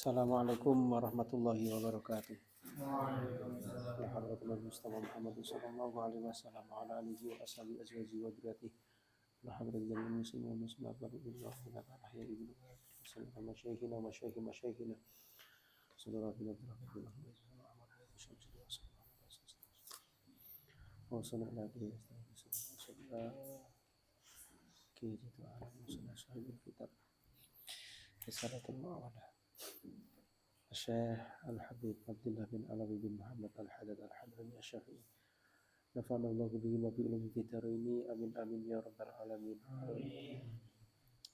Assalamualaikum warahmatullahi wabarakatuh. Waalaikumsalam. Alhamdulillah Mustafa Muhammad sallallahu alaihi wasallam wa ala alihi wa ashabihi azwaji wa dzurriyyatihi. Alhamdulillah muslimin wa muslimat wa billahi wa ahya ibnu wa masyayikhina wa masyayikh masyayikhina. Sallallahu alaihi wa sallam. Wa sallallahu alaihi wa sallam. Syekh Al-Habib Abdullah bin Alawi bin Muhammad Al-Haddad Al-Hadrami Asy-Syafi'i. Nafa'ana Allah bihi wa bi ulumi fid dharaini. Amin amin ya rabbal alamin.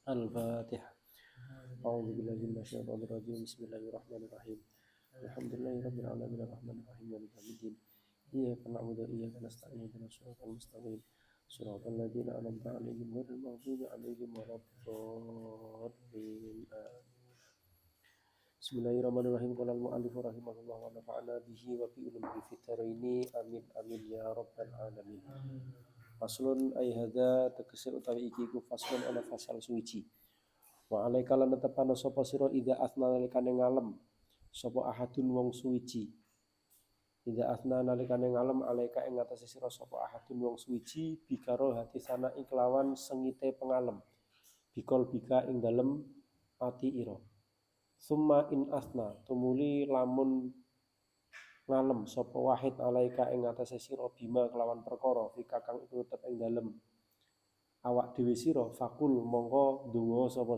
Al-Fatihah. A'udzu billahi minasyaitonir rajim. Bismillahirrahmanirrahim. Alhamdulillahi rabbil alamin arrahmanir rahim maliki yaumiddin. Iyyaka na'budu wa iyyaka nasta'in. Ihdinas siratal mustaqim. Siratal ladzina an'amta 'alaihim ghairil maghdubi 'alaihim waladdallin. Bismillahirrahmanirrahim. Qala al-mu'allif rahimahullah wa nafa'ana bihi wa bi ulumihi fid dharaini. Amin amin ya rabbal alamin. Faslun ay hadza tegese utawi iki ku faslun ana fasal suci. Wa alaika lan tetepana sapa sira idza asna nalikane ngalem sapa ahadun wong suci. Idza asna nalikane ngalem alaika ing atase sira sapa ahadun wong suci bikaro hati sana iklawan sengite pengalem. Bikol bika ing dalem ati ira. Summa in asna tumuli lamun ngalem sapa wahid alaika ing atase sira bima kelawan perkara fika kang iku tetep ing dalem awak dhewe sira fakul mongko ndonga sapa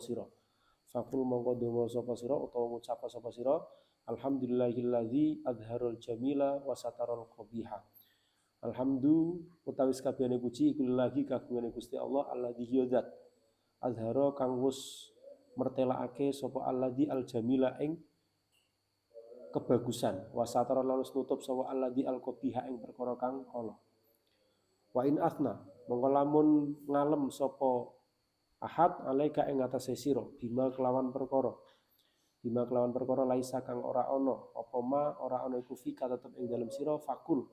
sira utawa ngucap sapa sira alhamdulillahilladzi adharul jamila wa sataral qabiha. Alhamdu utawi sakabehane puji iku lagi kagungane Gusti Allah alladzi yadzat azhara kang wus mertelakake sapa alladzi aljamila ing kebagusan wasatara lanus nutup sapa alladzi alqabiha ing perkara kang ala. Wa in asna mongko lamun ngalem sapa ahad alaika ing atase sira bima kelawan perkara laisa kang ora ana apa ma ora ana iku fika tetep ing dalem sira fakul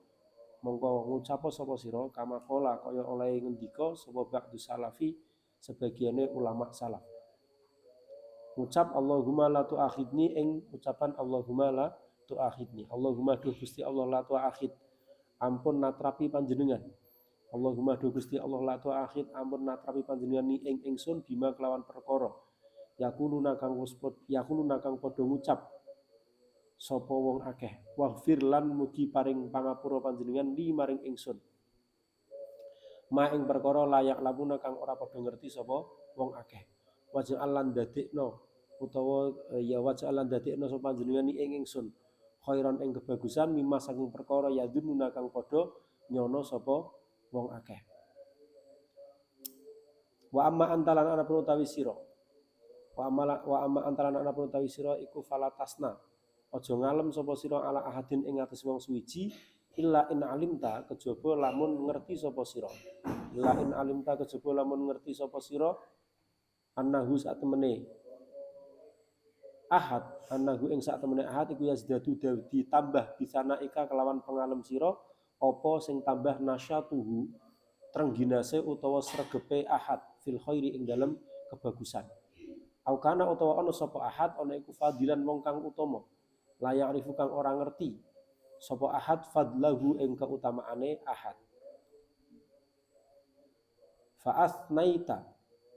mongko ngucap sapa sira kama qala kaya oleh ngendika sapa ba'du salafi sebagiane ulama salaf. Ngucap Allahumma la tu'akhidni ing ucapan Allahumma la tu'akhidni. Allahumma duh Gusti Allah la tu'akhid. Ampun natrapi panjenengan. Allahumma duh Gusti Allah la tu'akhid ampun natrapi panjenengan ni ing ingsun bima kelawan perkara. Yakununa kang padha ngucap sapa wong akeh. Waghfir lan mugi paring pangapura panjenengan li maring ingsun. Ma ing perkara layak lamuna kang ora padha ngerti sapa wong akeh. Waja'alan dadekno utawa waja'alan dadekno sapa panjenengan ing ingsun khairan ing kebagusan mimma saking perkara yadununa kang padha nyono sapa wong akeh. Wa amma antalan ana utawi sira iku falatasna aja ngalem sapa sira ala ahadin ing atas wong suwiji illa in alimta kejaba lamun ngerti sapa sira annahu sak temene ahad iku yazdadu ditambah bisana ika kelawan pengalem sira apa sing tambah nasyatuhu trengginase utawa sregepe ahad fil khairi ing dalem kebagusan au kana utawa ana sapa ahad ana iku fadilan wong kang utama layak rifu kang ora ngerti sapa ahad fadlahu ing keutamaane ahad fa'asnaita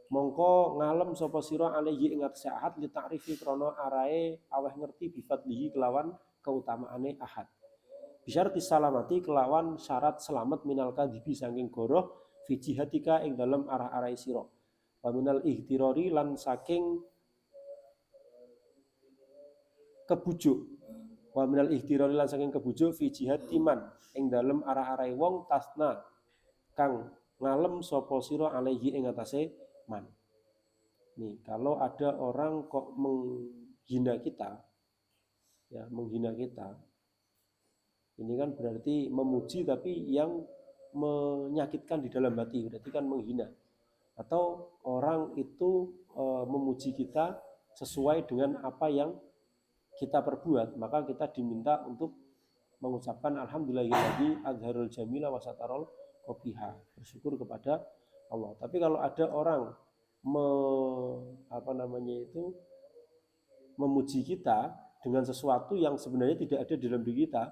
mongko ngalem sapa sira alaihi ing atase ahad li ta'rifi krana arae aweh ngerti bifadlihi kelawan keutamaane ahad bisyarti salamati kelawan syarat selamat minal kadhibi saking goroh fi jihatika ing dalem arah-arahe sira wa minal ihtirari lan saking kebujuk fi jihati man ing dalem arah-arahe wong tasna kang ngalem sapa sira alaihi ing atase man. Nih, kalau ada orang kok menghina kita, ini kan berarti memuji tapi yang menyakitkan di dalam hati, berarti kan menghina. Atau orang itu memuji kita sesuai dengan apa yang kita perbuat, maka kita diminta untuk mengucapkan alhamdulillahilladzi azharul jamila wa satarul qabiha, bersyukur kepada Allah. Tapi kalau ada orang memuji kita dengan sesuatu yang sebenarnya tidak ada dalam diri kita,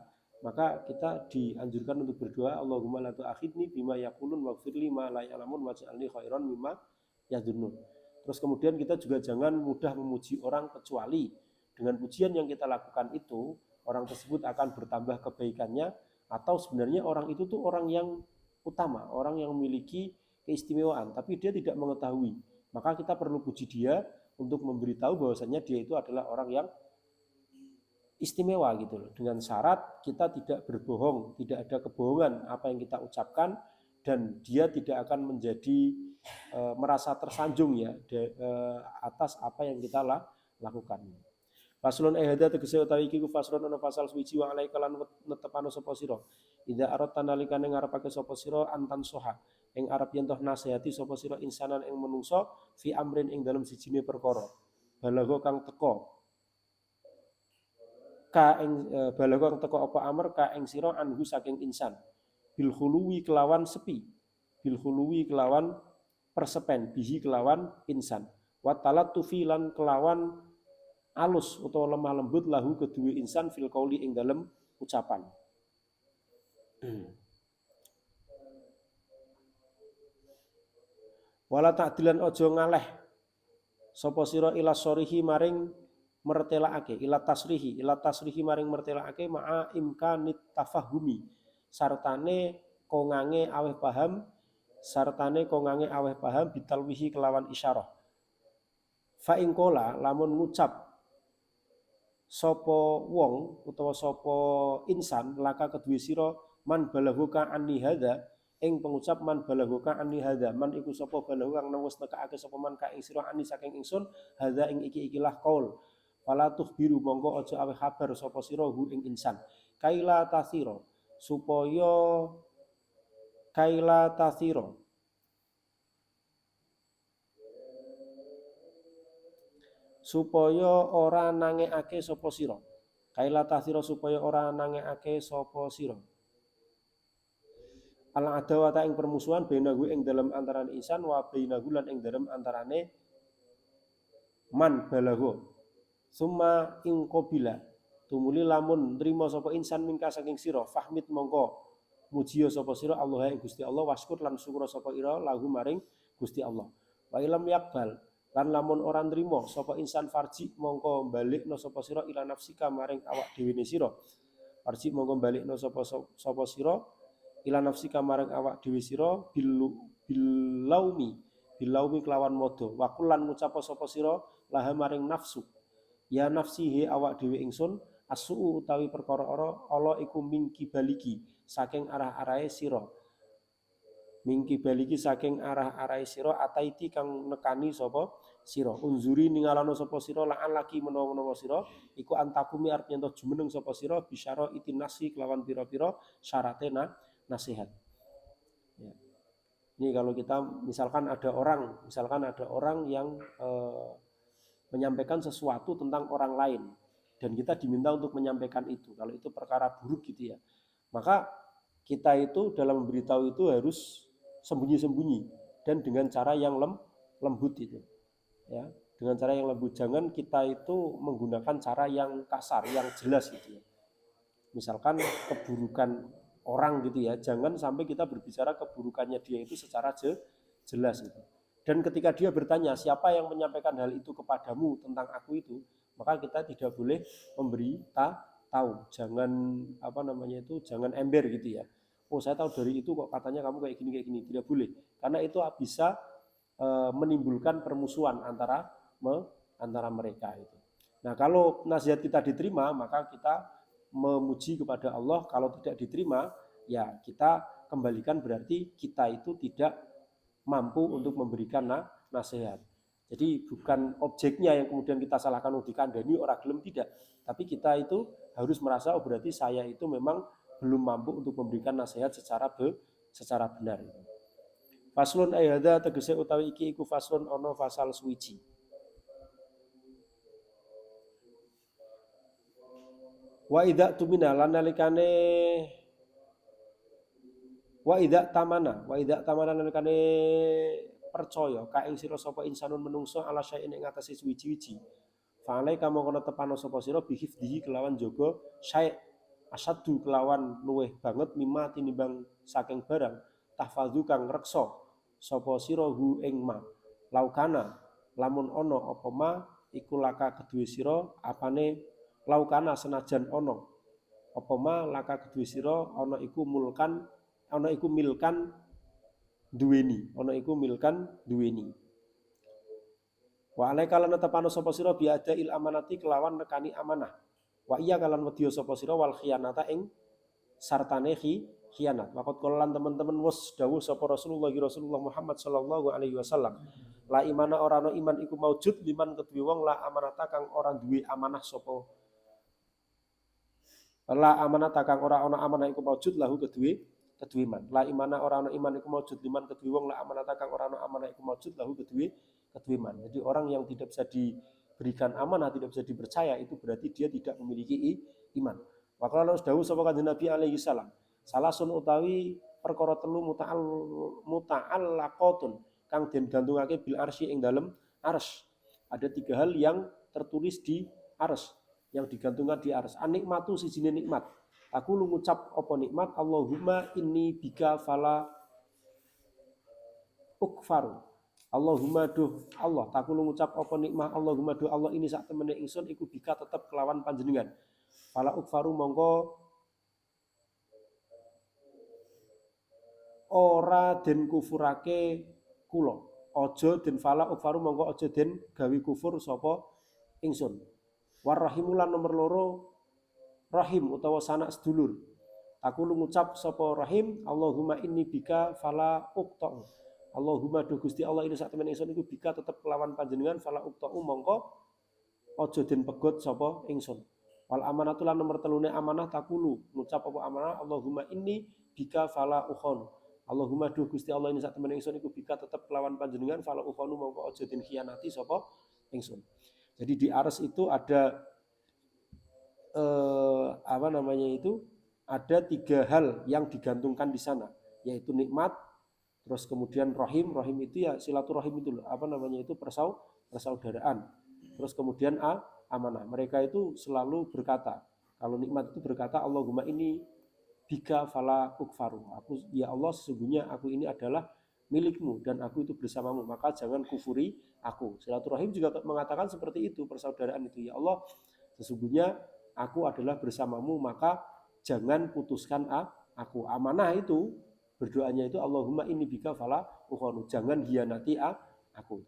maka kita dianjurkan untuk berdoa, Allahumma la tu'akhidni bima yaqulun waghfirli ma la ya'lamun waj'alni khairan mimma yadhunnun. Terus kemudian kita juga jangan mudah memuji orang, kecuali dengan pujian yang kita lakukan itu orang tersebut akan bertambah kebaikannya, atau sebenarnya orang itu tuh orang yang utama, orang yang memiliki keistimewaan, tapi dia tidak mengetahui. Maka kita perlu puji dia untuk memberitahu bahwasanya dia itu adalah orang yang istimewa gitu loh. Dengan syarat kita tidak berbohong, tidak ada kebohongan apa yang kita ucapkan, dan dia tidak akan menjadi merasa tersanjung ya atas apa yang kita lakukan. Faslun ehada tegese utawi iki ku faslun ana fasal suci wa alaika lan netepano sapa sira. Idza aradta nalikane ngarepake sapa sira antan soha ing arep yen toh nasihati sapa sira insanan ing menungso fi amrin ing dalem sijine perkara. Balago kang teko ka ing balago kang teko apa amr ka ing sira anhu saking insan. Bil khuluwi kelawan sepi. Bil khuluwi kelawan persepen bihi kelawan insan. Wa talattufi lan kelawan alus utawa lemah lembut lahu kedua insan fil qauli ing dalem ucapan. Wala ta'dilan aja ngaleh sapa sira ila sorihi maring mertelaake, ila tasrihi maring mertelaake ma'a imkanit tafahumi sartane kongange aweh paham bitalwihi kelawan isyarah. Fa ing kola lamun ngucap sapa wong utawa sapa insan laka kedue sira man balaghuka anni hadza ing pengucap man balaghuka anni hadza man iku sapa balaghu kang wis nekake sapa man ka ing sira anni saking ingsun hadza ing ikilah qaul fala tukhbiru monggo aja aweh kabar sapa sira hu ing insan kaila tasira supaya ora nangekake sapa sira. Kaila tasira supaya ora nangekake sapa sira. Al adawata ing permusuhan bainahu ing dalam antarane insan wa bainahu lan ing dalam antarane man balagho. Summa ing qabila tumuli lamun nrimo sapa insan mingka saking sira fahmid mongko mujiya sapa sira Allah ing Gusti Allah waskur lan syukur sapa ira lahu maring Gusti Allah. Wa ilam yakbal lan lamun ora nrimo sapa insan farji mongko balikno sapa sira ila nafsika maring awak dhewe sira. Farji mongko balikno sapa sira ila nafsika maring awak dhewe sira bilaumi kelawan modo. Wa kullan ngucap sapa sira laha maring nafsu. Ya nafsihi awak dhewe ingsun asu utawi perkara ala iku mingki baliki saking arah-arahe sira. Mingki baliki saking arah-arahe sira ataiti kang nekani sapa sira. Unzuri ningalano sapa sira la'an laki menawa-menawa sira iku antakumi arep yen jumeneng sapa sira bisyara itinasi kelawan pira-pira syarate nasihat. Ya. Ini kalau kita misalkan ada orang yang menyampaikan sesuatu tentang orang lain dan kita diminta untuk menyampaikan itu. Kalau itu perkara buruk gitu ya. Maka kita itu dalam memberitahu itu harus sembunyi-sembunyi dan dengan cara yang lembut itu. Ya, dengan cara yang lembut. Jangan kita itu menggunakan cara yang kasar, yang jelas gitu ya. Misalkan keburukan orang gitu ya, jangan sampai kita berbicara keburukannya dia itu secara jelas gitu. Dan ketika dia bertanya siapa yang menyampaikan hal itu kepadamu tentang aku itu, maka kita tidak boleh memberi tahu. Jangan jangan ember gitu ya. Oh, saya tahu dari itu kok katanya kamu kayak gini. Tidak boleh. Karena itu bisa menimbulkan permusuhan antara mereka itu. Nah, kalau nasihat kita diterima, maka kita memuji kepada Allah. Kalau tidak diterima, ya kita kembalikan berarti kita itu tidak mampu untuk memberikan nasihat. Jadi bukan objeknya yang kemudian kita salahkan dikandani orang gelem, tidak. Tapi kita itu harus merasa berarti saya itu memang belum mampu untuk memberikan nasihat secara benar. Faslun ayada tegese utawi iki iku faslun ono fasal suwiji. Wa idza tumina lan nalikane wa idza tamana nalikane percaya ka ing sira sapa insanun menungso ala syai'in ing atase suwiji-wiji Fa'alaika mongko netepano sapa sira bihifdihi kelawan jaga syai' asadu kelawan luweh banget mimma tinimbang saking barang tahfazu kang reksa sapa sira hu ing ma laukana lamun ana apa ma iku laka kedue sira apane laukana senajan ana apa ma laka kedue sira ana iku milkan duweni wa alaika lan netepano sapa sira biadail amanati kelawan nekani amanah wa iya kalan wedya sapa sira wal khiyanata ing sartane khianat. Waqat kolan teman-teman wis dawuh sapa Rasulullah Muhammad sallallahu alaihi wasallam. La imana ora ana iman iku maujud liman kedue wong la amanata kang ora duwe amanah sapa. La amanata kang ora ana amanah iku maujud lahu kedue iman. La imana ora ana iman iku maujud liman kedue wong la amanata kang ora ana amanah iku maujud lahu kedue iman. Jadi orang yang tidak bisa diberikan amanah, tidak bisa dipercaya itu berarti dia tidak memiliki iman. Maka harus dawuh sapa Kanjeng Nabi alaihi salam. Salasun utawi perkara telu muta'allaqatun kang den gantungake bil arsy ing dalem arsy. Ada 3 hal yang tertulis di arsy, yang digantungkan di arsy. Anikmatu sijine nikmat. Aku lu ngucap apa nikmat Allahumma inni bika fala ukfaru. Allahumma duh Allah, taku lu ngucap apa nikmat Allahumma duh Allah ini sak temene ingsun iku bika tetep kelawan panjenengan. Fala ukfaru mongko ora den kufurake kula. Aja den fala ukfaru mongko aja den gawe kufur sapa ingsun. Warrahimulan nomor 2 rahim utawa sanak sedulur. Aku lu ngucap sapa rahim Allahumma inni bika fala uqta. Allahumma duh Gusti Allah ini sak temen ingsun iku bika tetep kelawan panjenengan fala uqta mongko aja den pegot sapa ingsun. Wal amanatu lan nomor 3 amanah takulu ngucap apa amanah Allahumma inni bika fala ukhon. Allahumma duh Gusti Allah ini sak temen ingsun iku bika tetep kelawan panjenengan fala ukhonu mongko aja den khianati sapa ingsun. Jadi di arsy itu ada ada 3 hal yang digantungkan di sana, yaitu nikmat, terus kemudian rahim itu ya silaturahim itu loh, persaudaraan. Terus kemudian amanah. Mereka itu selalu berkata, kalau nikmat itu berkata Allahumma ini bika fala ukfaru. Ya Allah sesungguhnya aku ini adalah milikmu dan aku itu bersamamu, maka jangan kufuri aku. Silaturahim juga mengatakan seperti itu, persaudaraan itu. Ya Allah sesungguhnya aku adalah bersamamu, maka jangan putuskan aku. Amanah itu berdoanya itu Allahumma inni bika fala ukhonu, jangan hianati aku.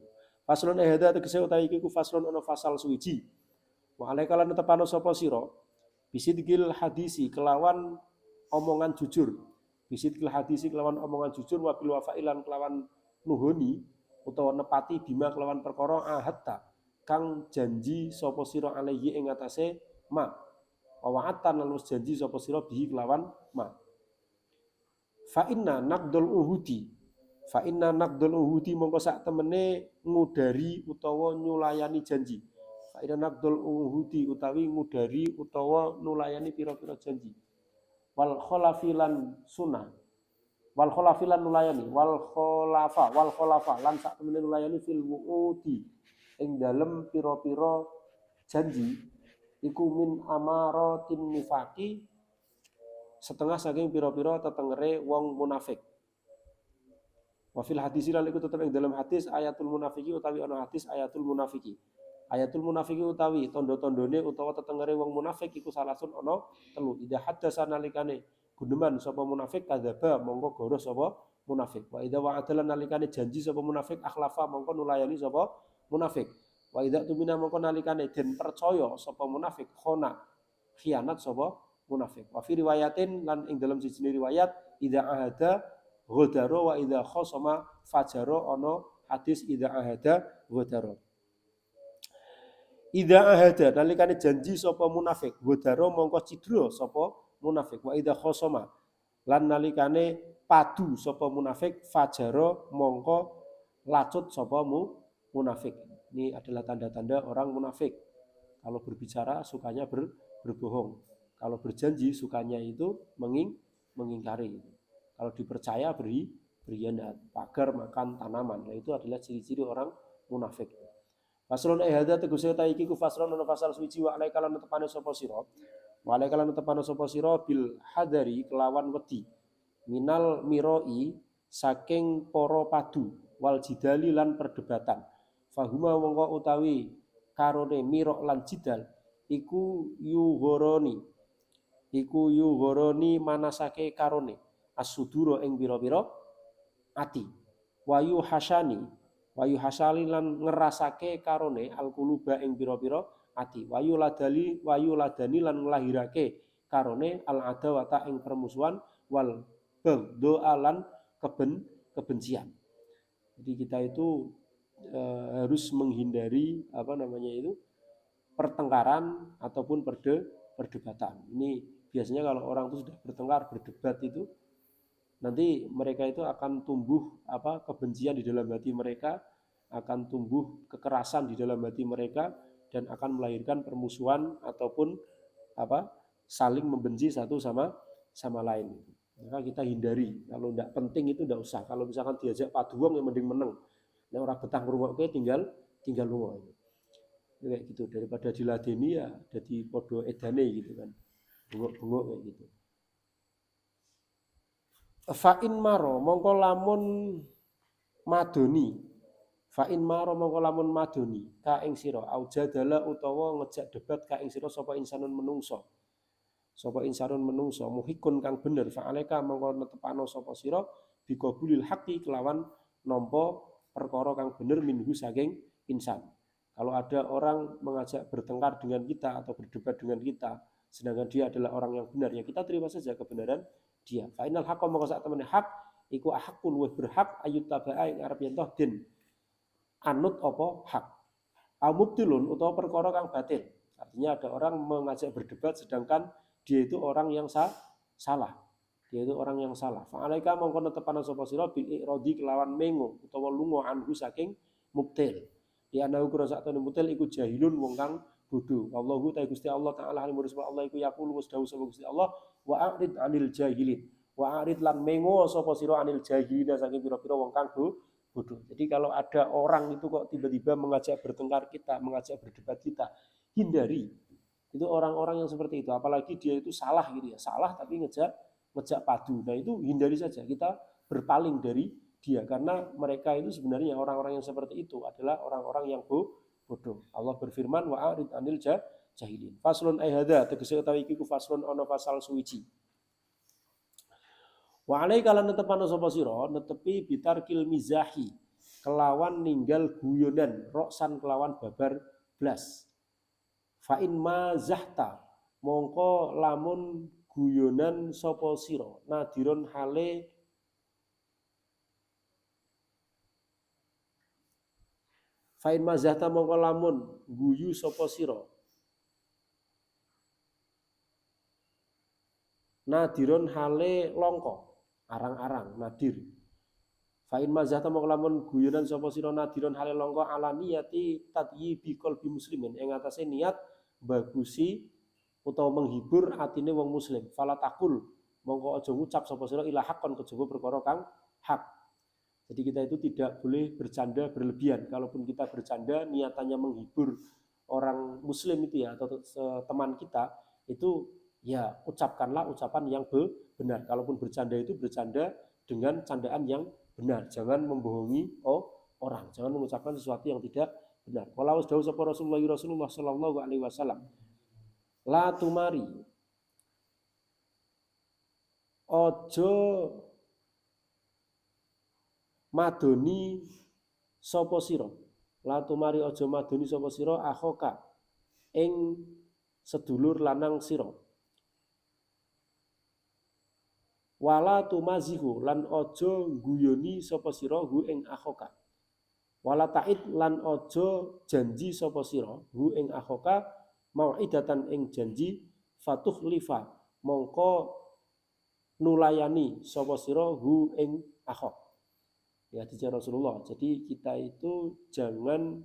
Faslun ehda tegese utawi iki ku faslun ana fasal suwiji. Wa alaika lan tepano sapa sira bisidqil hadisi kelawan omongan jujur. Bisidqil hadisi kelawan omongan jujur wa bil wafailan kelawan nuhuni utawa nepati bima kelawan perkara ahadta kang janji sapa sira alaihi ing atase ma. Wa wa'atan lan janji sapa sira bihi kelawan ma. Fa inna naqdul uhudi mongko sak temene ngudari utawa nyulayani janji. Fa inna naqdul uhudi utawi ngudari utawa nulayani pira-pira janji. Wal khalafilan sunnah. Wal khalafilan nulayani, wal khalafa lan sak temene nulayani fil wuudi ing dalem pira-pira janji iku min amaratin nifaqi setengah saking pira-pira tetengere wong munafik. Wa fil hadis lan iku tetep ing dalam hadis ayatul munafiki utawi ana hadis ayatul munafiki. Ayatul munafiki utawi tondo-tondone utawa tetengere wong munafik iku salasun ana 3. Idza haddasa nalikane guneman sapa munafik kadzaba mongko goroh sapa munafik. Wa idza wa'adala nalikane janji sapa munafik akhlafa mongko nulayani sapa munafik. Wa idza tumina mongko nalikane den percaya sapa munafik khona khianat sapa munafik. Wa fi riwayatin lan ing dalam siji riwayat idza ahada ghadara wa idza khasama fajara ana hadis idza ahada ghadara. Idza ahada nalikane janji sapa munafik ghadara mongko cidra sapa munafik. Wa idza khasama lan nalikane padu sapa munafik fajara mongko lacut sapa munafik. Ini adalah tanda-tanda orang munafik. Kalau berbicara sukanya berbohong. Kalau berjanji sukanya itu mengingkari. Kalau dipercaya berkhianat, pagar makan tanaman. Nah, itu adalah ciri-ciri orang munafik. Faslun hadza tegese ta iki ku faslun ana fasal suci wa alaika lan tepane sapa sira. Wa alaika lan tepane sapa sira bil hadari kelawan wedi. Minal miroi saking para padu wal jidali lan perdebatan. Fahuma mongko utawi karone mirok lan jidal iku yughoroni manasake karone asuduro ing pira-pira ati. Wayu hasali lan ngerasake karone alquluba ing pira-pira ati. Wayu ladani lan nglahirake karone al adawata ing permusuhan wal baghdha lan kebencian. Jadi kita itu harus menghindari pertengkaran ataupun perdebatan. Ini biasanya kalau orang itu sudah bertengkar, berdebat itu nanti mereka itu akan tumbuh kebencian di dalam hati mereka, akan tumbuh kekerasan di dalam hati mereka dan akan melahirkan permusuhan ataupun saling membenci satu sama lain. Maka kita hindari, kalau tidak penting itu tidak usah. Kalau misalkan diajak paduang yang mending meneng. Nah orang betah ngrungokke tinggal lunga. Kayak gitu, daripada diladeni ya jadi podo edane gitu kan. Bengok-bengok kayak gitu. Fa'in maro mongko lamun madoni ka ing sira aujadala utawa ngejak debat ka ing sira sapa insanun menungso muhikun kang bener fa'aleka mongko netepano sapa sira biqabulil haqqi kelawan nampa perkara kang bener minhu saking insan. Kalau ada orang mengajak bertengkar dengan kita atau berdebat dengan kita sedangkan dia adalah orang yang benar, ya kita terima saja kebenaran dia. Fa innal haqqa mongko sak temene hak iku ahqqun wa berhak ayut taba'a ing arep yen toh den anut apa hak. Amubtilun utawa perkara kang batil. Artinya ada orang mengajak berdebat sedangkan dia itu orang yang salah. Dia itu orang yang salah. Fa alaika mongko netepana sapa sira bil iradi kelawan mengo utawa lunga anhu saking mubtil. Di anahu kura sak temene mubtil iku jahilun wong kang bodoh. Wallahu ta Gusti Allah taala alim risma Allah iku yaqulu wis dawuh sapa Gusti Allah wa a'rid 'anil jahilin. Wa a'rid lan mengo sapa sira 'anil jahilin saking pira-pira wong kang bodoh. Jadi kalau ada orang itu kok tiba-tiba mengajak bertengkar kita, mengajak berdebat kita, hindari. Itu orang-orang yang seperti itu, apalagi dia itu salah gitu ya. Salah tapi ngejak padu. Nah, itu hindari saja. Kita berpaling dari dia karena mereka itu sebenarnya orang-orang yang seperti itu adalah orang-orang yang bodoh. Allah berfirman wa a'rid 'anil jahilin. Faslun ai hadza tegese utawi iki ku faslun ana pasal suwiji. Wa alaika lan netepana sapa sira netepi bitarkil mizahi kelawan ninggal guyonan roksan kelawan babar blas. Fa in mazahta mongko lamun guyonan sapa sira nadiron hale fa in mazahta mongko lamun guyu sapa sira nadiron hale longko arang-arang nadir. Fa in mazahta mongko lamun guyonan sapa sira nadiron hale longko ala niyati tadyibi qalbi muslimin ing atase niat bagusi utawa menghibur atine wong muslim. Fala takul mongko aja ngucap sapa sira ila haqqon kejaba perkara kang hak. Jadi kita itu tidak boleh bercanda berlebihan. Kalaupun kita bercanda niatannya menghibur orang muslim itu ya atau teman kita itu ya ucapkanlah ucapan yang benar. Kalaupun bercanda itu bercanda dengan candaan yang benar. Jangan membohongi orang. Jangan mengucapkan sesuatu yang tidak benar. Kalau dawuh sapa Rasulullah sallallahu alaihi wasallam. La tumari. Ojo madoni sapa sira. La tumari ojo madoni sapa sira akhoka ing sedulur lanang sira. Wala tumazihu lan ojo guyoni sapa sira hu ing akhoka. Wala ta'id lan ojo janji sapa sira hu ing akhoka mau'idatan ing janji fatuh lifa mongko nulayani sapa sira hu ing akhok. Ya hadis Rasulullah. Jadi kita itu jangan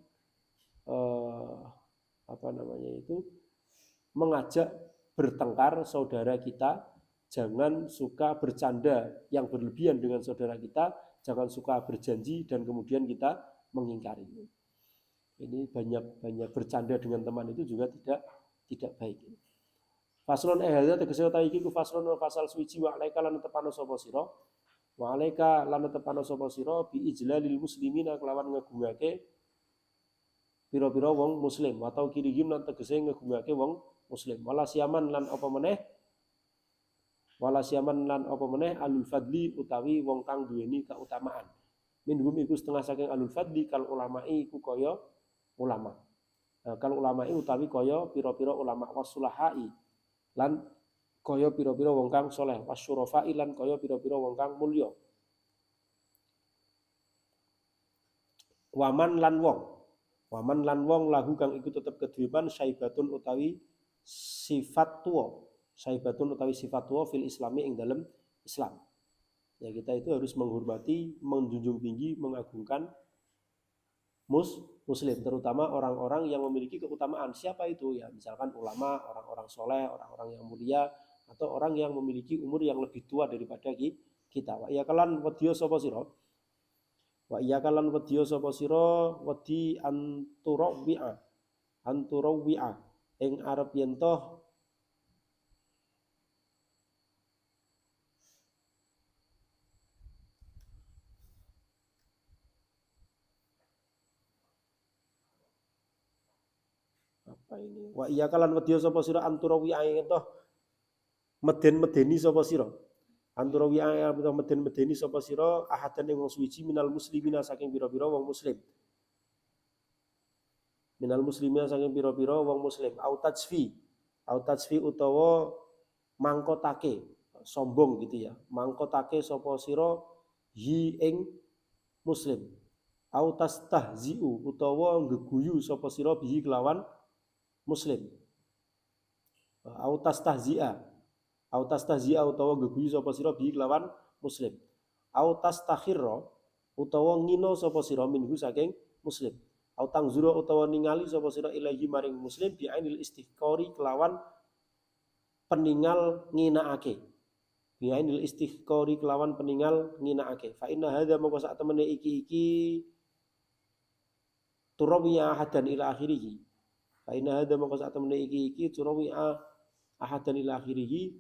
mengajak bertengkar saudara kita. Jangan suka bercanda yang berlebihan dengan saudara kita, jangan suka berjanji dan kemudian kita mengingkari. Ini banyak bercanda dengan teman itu juga tidak baik. Faslon hadza tegese utawi iki ku faslon fasal suci wa alaika lan tepano sapa sira. Wa alaika lan tepano sapa sira bi ijlalil muslimina kelawan ngegungake pira-pira wong muslim atau kirihim lan tegese ngegungake wong muslim. Wala siaman lan apa meneh alul fadli utawi wong kang duweni keutamaan. Minhum iku setengah saking alul fadli kal ulama'i iku kaya ulama. Kal ulama'i utawi kaya pira-pira ulama wasulahai lan kaya pira-pira wong kang saleh wasyurafai lan kaya pira-pira wong kang mulya. Waman lan wong lahu kang iku tetep kedhepan saibatun utawi sifat tuwa fil islami ing dalam Islam. Ya kita itu harus menghormati, menjunjung tinggi, mengagungkan muslim, terutama orang-orang yang memiliki keutamaan. Siapa itu? Ya misalkan ulama, orang-orang soleh, orang-orang yang mulia, atau orang yang memiliki umur yang lebih tua daripada kita. Wa iya kalan wedya sapa sira? Wa iya kalan wedya sapa sira wedi anturawi'a ing arep yen toh apa ini? Wa iya kalan wedya sapa sira anturawi'a ing toh meden-medeni sapa sira. Anturawi'a meden-medeni sapa sira ahadan ing wong suci minal muslimina saking pira-pira wong muslim. Minal muslimina saking pira-pira wong muslim au tajfi utawa mangkotake sombong gitu ya, mangkotake sapa sira hi ing muslim au tastahzi'u utawa ngeguyu sapa sira bihi kelawan muslim au tastahzi'a utawa ngeguyu sapa sira bihi kelawan muslim au tastakhirra utawa ngino sapa sira minhu saking muslim au tangzura utawa ningali sapa sira ilahi maring muslim bi ainil istihqari kelawan peningal nginaake. Bi ainil istihqari kelawan peningal nginaake. Fa inna hadza moko sak temene iki turawiya ahadan ila akhirih. Fa inna hadza moko sak temene iki turawiya ahadan ila akhirih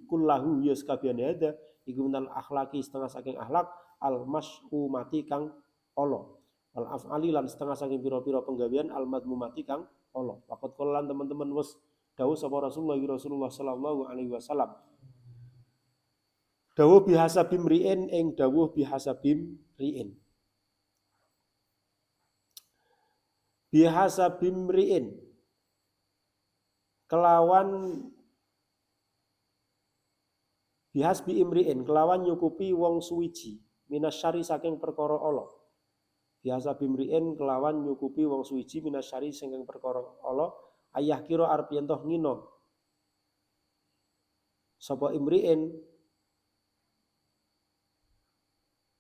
kullahu ya sakabehane hadza iku minal akhlaqi setengah saking akhlak al mashumati kang Allah. Al af'ali lan setengah saking pira-pira penggawean al madmumati kang Allah. Waqat kolan teman-teman wis dawuh sapa Rasulullah sallallahu alaihi wasallam. Dawuh bihasabim ri'in ing dawuh bihasabim ri'in. Bihasabim ri'in kelawan bihasbi imri'in kelawan nyukupi wong suwiji minasyari saking perkara Allah. Biasa bimriin kelawan nyukupi wong suwiji minasyari saking perkara Allah ayah kira arep yen toh ngino sapa imriin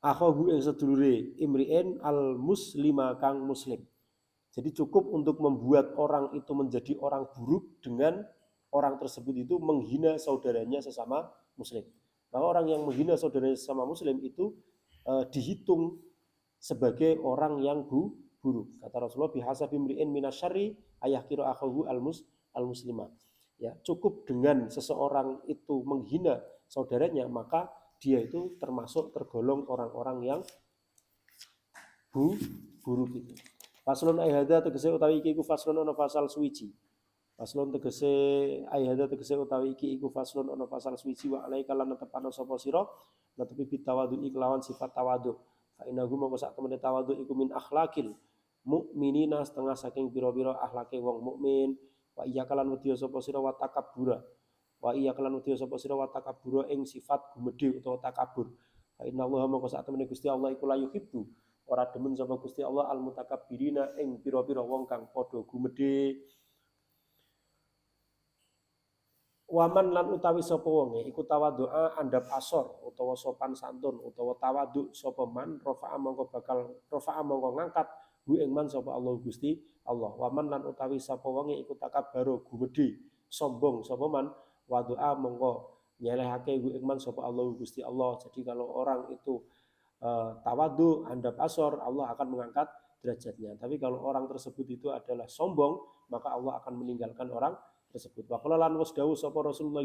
akhahu ing sedulure imriin al muslima kang muslim. Jadi cukup untuk membuat orang itu menjadi orang buruk dengan orang tersebut itu menghina saudaranya sesama muslim. Maka orang yang menghina saudaranya sesama muslim itu dihitung sebagai orang yang buruk. Kata Rasulullah bihasabi mri'in minasyarri ayah kira akhahu al-muslimah. Ya, cukup dengan seseorang itu menghina saudaranya maka dia itu tergolong orang-orang yang buruk itu. Faslun ayhada tegese utawi iki iku faslun ana fasal suwiji. Faslun tegese ayhada tegese utawi iki iku faslun ana fasal suwiji wa alaika lan tepano sapa sira netepi bitawadu kelawan sifat tawadhu. Fa innahu mongko sak temene tawadhu iku min akhlaqil mukminina setengah saking pira-pira akhlake wong mukmin. Wa iya kalan wedya sapa sira wa takabbura. Wa iya kalan wedya sapa sira wa takabbura ing sifat gumedhe utawa takabur. Fa innallaha mongko sak temene Gusti Allah iku la yuhibbu ora demen sapa Gusti Allah al mutakabbirina ing pira-pira wong kang padha gumedhe. Waman lan utawi sapa wonge iku tawadhu'a andap asor utawa sopan santun utawa tawadhu sapa man rafa'a mongko ngangkat hu ing man sapa Allah Gusti Allah. Waman lan utawi sapa wonge iku takabbaro gumedhe sombong sapa man wadu'a mongko nyelehake hu ing man sapa Allah Gusti Allah. Jadi kalau orang itu tawadhu andap asor Allah akan mengangkat derajatnya. Tapi kalau orang tersebut itu adalah sombong, maka Allah akan meninggalkan orang tersebut. Wa qala lan was dawuh sapa Rasulullah.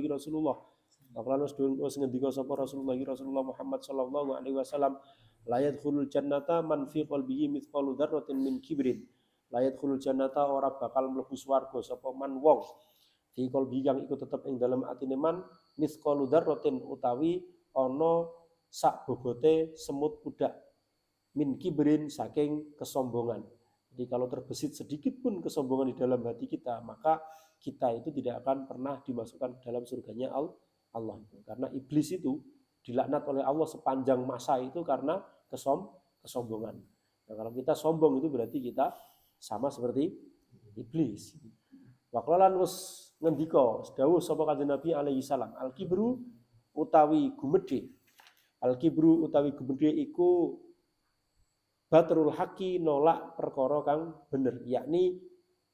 Wa qala was ngendika sapa Rasulullah Muhammad sallallahu alaihi wasallam, la yadkhulul jannata man fi qalbihi mithqalu dzarratin min kibrin. La yadkhulul jannata ora bakal mlebu swarga sapa man wong fi qalbi kang iku tetep ing dalem atine man mithqalu dzarratin utawi ana sak bobote semut kudak min kibrin saking kesombongan. Jadi kalau terbesit sedikit pun kesombongan di dalam hati kita, maka kita itu tidak akan pernah dimasukkan ke dalam surganya Allah. Karena iblis itu dilaknat oleh Allah sepanjang masa itu karena kesombongan. Nah, kalau kita sombong itu berarti kita sama seperti iblis. Waqalan wis ngendika dawuh sapa Kanjeng Nabi alaihi salam, al-kibru utawi gumedhe. Al-kibru utawi gumedhe iku batrul haqi nolak perkara kang bener, yakni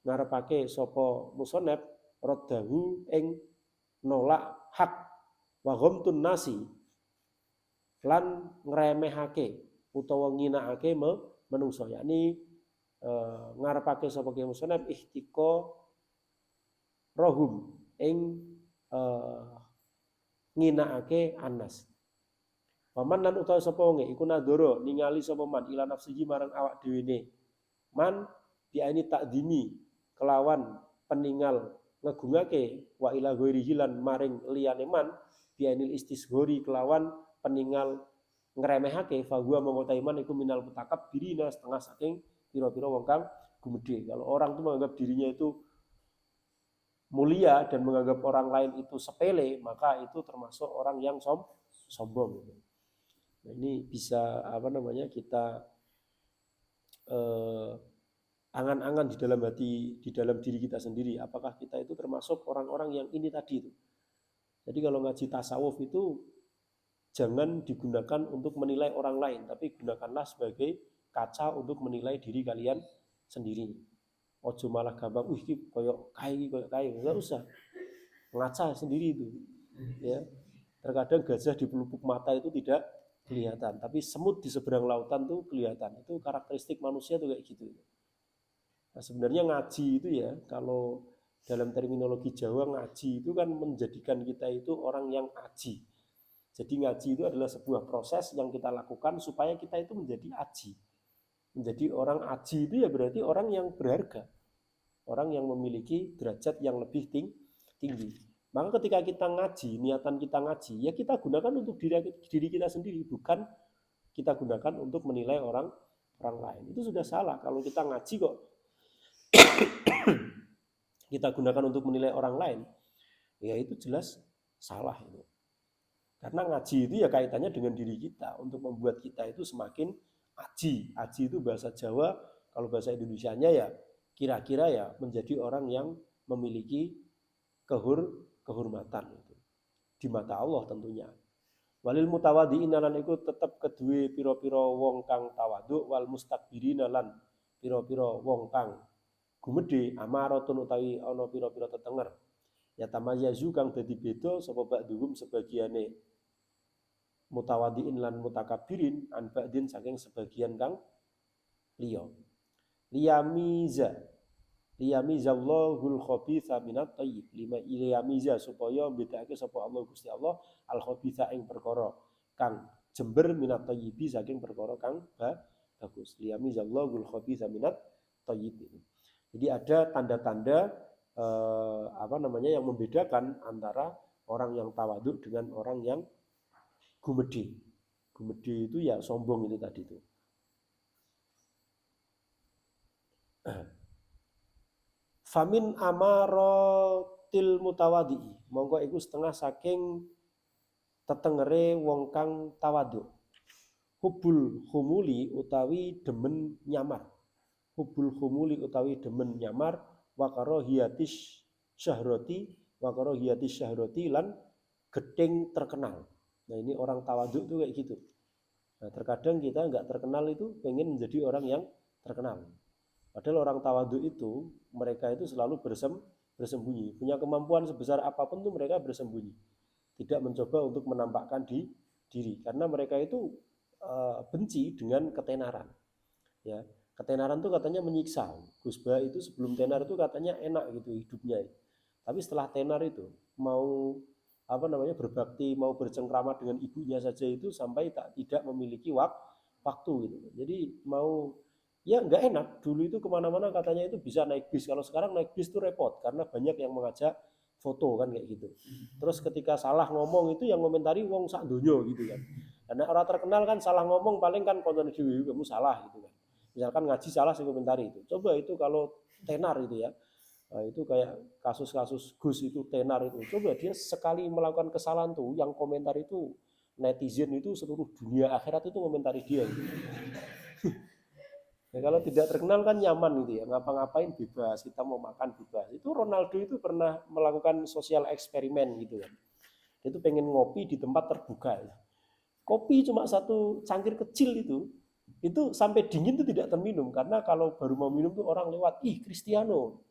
ngarepake sapa musonep rodahu ing nolak hak wa ghamtun nasi lan ngremehake utawa nginakake menungso, yakni ngarepake sapa musonep ihtika rohum ing nginakake anas. Paman lan utawa sapa wonge iku nadoro ningali sapa man ila nafsihi marang awak dhewe ne. Man biaini takdimi kelawan peninggal ngegungake wa ila ghairihi lan maring liyane man biainil istisghori kelawan peninggal ngremehake fa huwa mongko taiman iku minal mutakabbirina setengah saking pira-pira wong kang gumedhe. Kalau orang itu menganggap dirinya itu mulia dan menganggap orang lain itu sepele, maka itu termasuk orang yang sombong. Nah, ini bisa kita angan-angan di dalam hati, di dalam diri kita sendiri, apakah kita itu termasuk orang-orang yang ini tadi itu. Jadi kalau ngaji tasawuf itu jangan digunakan untuk menilai orang lain, tapi gunakanlah sebagai kaca untuk menilai diri kalian sendiri. Ojo malah gampang, iki koyok kai, enggak usah. Ngaca sendiri itu. Ya. Terkadang gajah di pelupuk mata itu tidak kelihatan, tapi semut di seberang lautan tuh kelihatan. Itu karakteristik manusia tuh kayak gitu. Nah, sebenarnya ngaji itu ya, kalau dalam terminologi Jawa ngaji itu kan menjadikan kita itu orang yang aji. Jadi ngaji itu adalah sebuah proses yang kita lakukan supaya kita itu menjadi aji. Menjadi orang aji itu ya berarti orang yang berharga. Orang yang memiliki derajat yang lebih tinggi. Maka ketika kita ngaji, niatan kita ngaji, ya kita gunakan untuk diri kita sendiri, bukan kita gunakan untuk menilai orang lain. Itu sudah salah. Kalau kita ngaji kok kita gunakan untuk menilai orang lain, ya itu jelas salah itu. Karena ngaji itu ya kaitannya dengan diri kita, untuk membuat kita itu semakin aji. Aji itu bahasa Jawa, kalau bahasa Indonesianya ya kira-kira ya menjadi orang yang memiliki kehormatan itu di mata Allah tentunya. Walil mutawadhi'ina lan iku tetep kedue pira-pira wong kang tawadhu wal mustakbirina lan pira-pira wong kang gumedhe amaratun utawi ana pira-pira tetenger. Ya tamayazu kang dadi beda sapa ba'dhum sebagiane mutawadhi'in lan mutakabbirin an ba'din saking sebagian kang liya. Liyamizallahul khabitha minat thayyib. Liyamiza supaya bedakake sapa Allah Gusti Allah al khabitha ing perkara kang jember minat thayyibi saking perkara kang bagus. Liyamizallahul khabitha minat thayyib. Jadi ada tanda-tanda yang membedakan antara orang yang tawadhu dengan orang yang gumedhe. Gumedhe itu ya sombong itu tadi itu. Famin amaratil mutawadhi'i, monggo iku setengah saking tetengere wong kang tawadhu. Hubul humuli utawi demen nyamar. Hubul humuli utawi demen nyamar wa karahiyatis syahrati lan gedeng terkenal. Nah, ini orang tawadhu itu kayak gitu. Nah, terkadang kita enggak terkenal itu pengen menjadi orang yang terkenal. Padahal orang tawadhu itu, mereka itu selalu bersembunyi. Punya kemampuan sebesar apapun itu mereka bersembunyi. Tidak mencoba untuk menampakkan diri. Karena mereka itu benci dengan ketenaran. Ya, Ketenaran itu katanya menyiksa. Gus Bah itu sebelum tenar itu katanya enak gitu hidupnya. Tapi setelah tenar itu mau berbakti, mau bercengkrama dengan ibunya saja itu sampai tidak memiliki waktu gitu. Jadi mau ya nggak enak. Dulu itu kemana-mana katanya itu bisa naik bis. Kalau sekarang naik bis itu repot karena banyak yang mengajak foto kan kayak gitu. Terus ketika salah ngomong itu yang komentari wong sak donya gitu kan. Karena orang terkenal kan salah ngomong paling kan konten kamu salah gitu kan. Misalkan ngaji salah sih komentari itu. Coba itu kalau tenar itu ya. Nah, itu kayak kasus-kasus Gus itu tenar itu. Coba dia sekali melakukan kesalahan tuh yang komentar itu netizen itu seluruh dunia akhirat itu komentari dia gitu. Ya, kalau tidak terkenal kan nyaman gitu ya, ngapa-ngapain bebas, kita mau makan bebas. Itu Ronaldo itu pernah melakukan sosial eksperimen gitu kan. Dia itu pengen ngopi di tempat terbuka. Ya. Kopi cuma satu cangkir kecil itu sampai dingin itu tidak terminum karena kalau baru mau minum tuh orang lewat, ih Cristiano,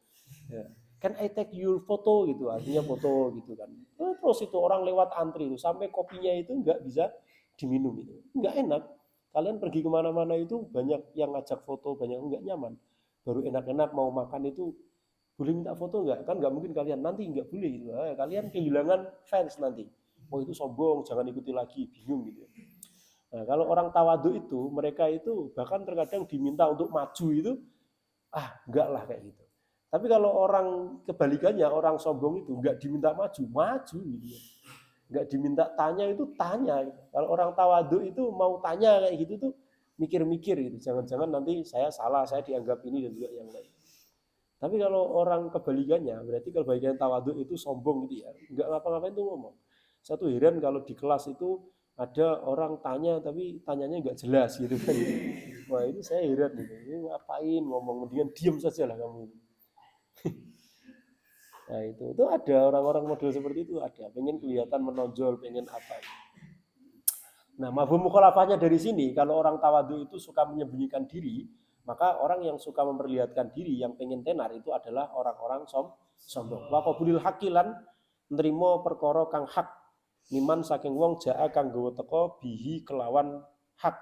ya. Can I take your photo gitu, artinya foto gitu kan. Terus itu orang lewat antri itu sampai kopinya itu nggak bisa diminum itu, nggak enak. Kalian pergi kemana-mana itu banyak yang ngajak foto, banyak yang nggak nyaman. Baru enak-enak mau makan itu boleh minta foto nggak? Kan nggak mungkin kalian nanti nggak boleh gitu. Kalian kehilangan fans nanti. Oh itu sombong, jangan ikuti lagi, bingung gitu. Nah, kalau orang tawadu itu, mereka itu bahkan terkadang diminta untuk maju itu, enggak lah kayak gitu. Tapi kalau orang kebalikannya, orang sombong itu enggak diminta maju, maju gitu ya. Enggak diminta tanya itu tanya. Kalau orang tawadu itu mau tanya kayak gitu tuh mikir-mikir gitu. Jangan-jangan nanti saya salah, saya dianggap ini dan juga yang lain. Tapi kalau orang kebalikannya, berarti kebalikan tawadu itu sombong gitu ya. Enggak ngapa-ngapain tuh ngomong. Satu heran kalau di kelas itu ada orang tanya tapi tanyanya nggak jelas gitu kan. Wah itu saya heran gitu. Ini ngapain ngomong, mendingan diem saja lah kamu. Nah itu ada orang-orang model seperti itu ada, pengen kelihatan menonjol, pengen apa. Nah mafhum mukhalafahnya dari sini, kalau orang tawadu itu suka menyembunyikan diri, maka orang yang suka memperlihatkan diri, yang pengen tenar itu adalah orang-orang sombong. Wa qabulil hakilan nerimo perkara kang hak miman saking wong jaa kang gawa teka bihi kelawan hak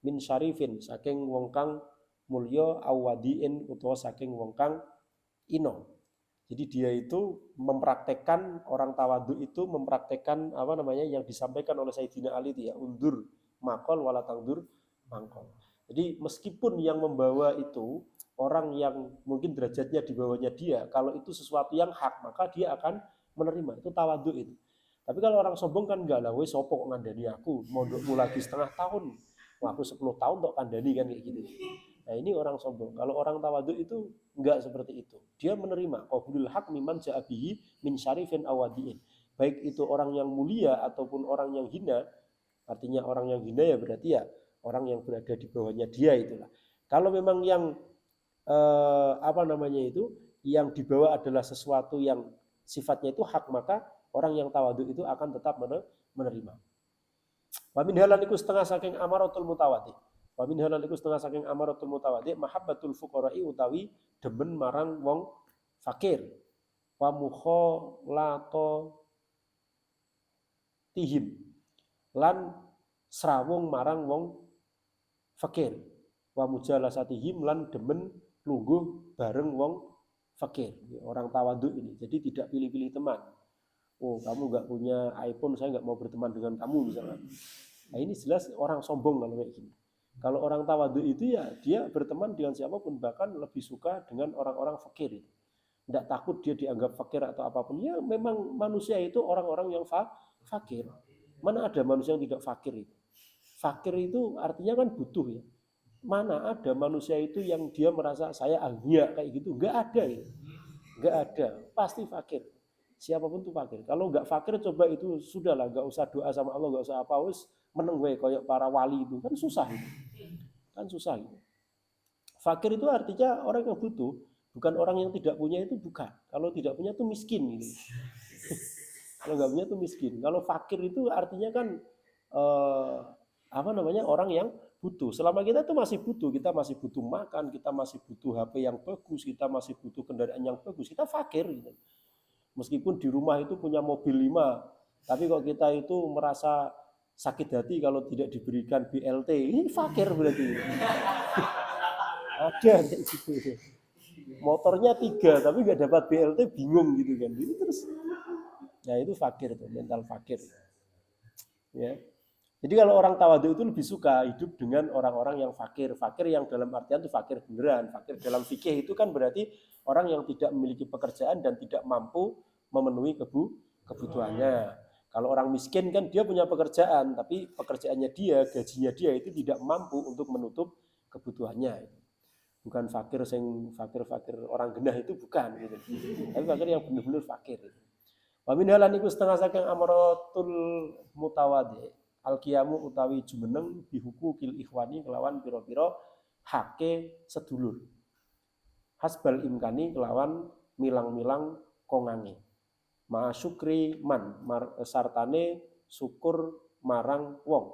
min syarifin saking wong kang mulya awadiin utawa saking wong kang ino. Jadi dia itu mempraktekkan, orang tawadu itu mempraktekkan yang disampaikan oleh Sayyidina Ali itu ya, undur makol wala tangdur mangkol. Jadi meskipun yang membawa itu orang yang mungkin derajatnya di bawahnya dia, kalau itu sesuatu yang hak maka dia akan menerima. Itu tawadu itu. Tapi kalau orang sombong kan enggak lah, wes sopo kok ngandani aku, mondokmu lagi setengah tahun, wah aku 10 tahun tok kandani kan kayak gitu. Nah ini orang sombong. Kalau orang tawadu itu enggak seperti itu. Dia menerima qabulul haq mimman ja'abihi min syarifin awadiin. Baik itu orang yang mulia ataupun orang yang hina. Artinya orang yang hina ya berarti ya orang yang berada di bawahnya dia itulah. Kalau memang yang yang dibawa adalah sesuatu yang sifatnya itu hak, maka orang yang tawadu itu akan tetap menerima. Wa min halan iku setengah saking amaratul mutawadi. Wa min halan iku setengah saking amaratul mutawadi mahabbatul fuqara'i utawi demen marang wong fakir. Wa mukhalato tihim lan srawung marang wong fakir. Wa mujalasatihim lan demen lungguh bareng wong fakir. Orang tawadu ini. Jadi tidak pilih-pilih teman. Oh kamu nggak punya iPhone, saya nggak mau berteman dengan kamu misalnya. Nah ini jelas orang sombong kalau kayak gini. Kalau orang tawadu itu ya dia berteman dengan siapapun, bahkan lebih suka dengan orang-orang fakir. Tidak takut dia dianggap fakir atau apapun. Ya memang manusia itu orang-orang yang fakir. Mana ada manusia yang tidak fakir itu? Fakir itu artinya kan butuh ya. Mana ada manusia itu yang dia merasa saya ahliya kayak gitu? Nggak ada ya. Nggak ada. Pasti fakir. Siapapun tuh fakir. Kalau nggak fakir coba itu sudahlah, nggak usah doa sama Allah, nggak usah apa, wis meneng gue kayak para wali itu kan susah itu. Kan susah itu. Fakir itu artinya orang yang butuh, bukan orang yang tidak punya itu bukan. Kalau tidak punya itu miskin gitu. Kalau nggak punya itu miskin. Kalau fakir itu artinya kan orang yang butuh. Selama kita itu masih butuh, kita masih butuh makan, kita masih butuh HP yang bagus, kita masih butuh kendaraan yang bagus, kita fakir gitu. Meskipun di rumah itu punya mobil 5, tapi kok kita itu merasa sakit hati kalau tidak diberikan BLT, ini fakir berarti. Ada kayak gitu. Motornya 3 tapi nggak dapat BLT bingung gitu kan. Ini terus, nah itu fakir tuh, mental fakir. Ya. Jadi kalau orang tawadhu itu lebih suka hidup dengan orang-orang yang fakir. Fakir yang dalam artian itu fakir beneran. Fakir dalam fikih itu kan berarti orang yang tidak memiliki pekerjaan dan tidak mampu memenuhi kebutuhannya. Kalau orang miskin kan dia punya pekerjaan, tapi pekerjaannya dia, gajinya dia itu tidak mampu untuk menutup kebutuhannya. Bukan fakir sing fakir-fakir orang genah itu bukan gitu. Tapi fakir yang benar-benar fakir. Wa min halan iku setengah saking amaratul mutawadhi. Al-qiyamu utawi jumeneng bihukukil ikhwani kelawan pira-pira hake sedulur. Hasbal imkani kelawan milang-milang kongange. Ma syukri man sartane syukur marang wong.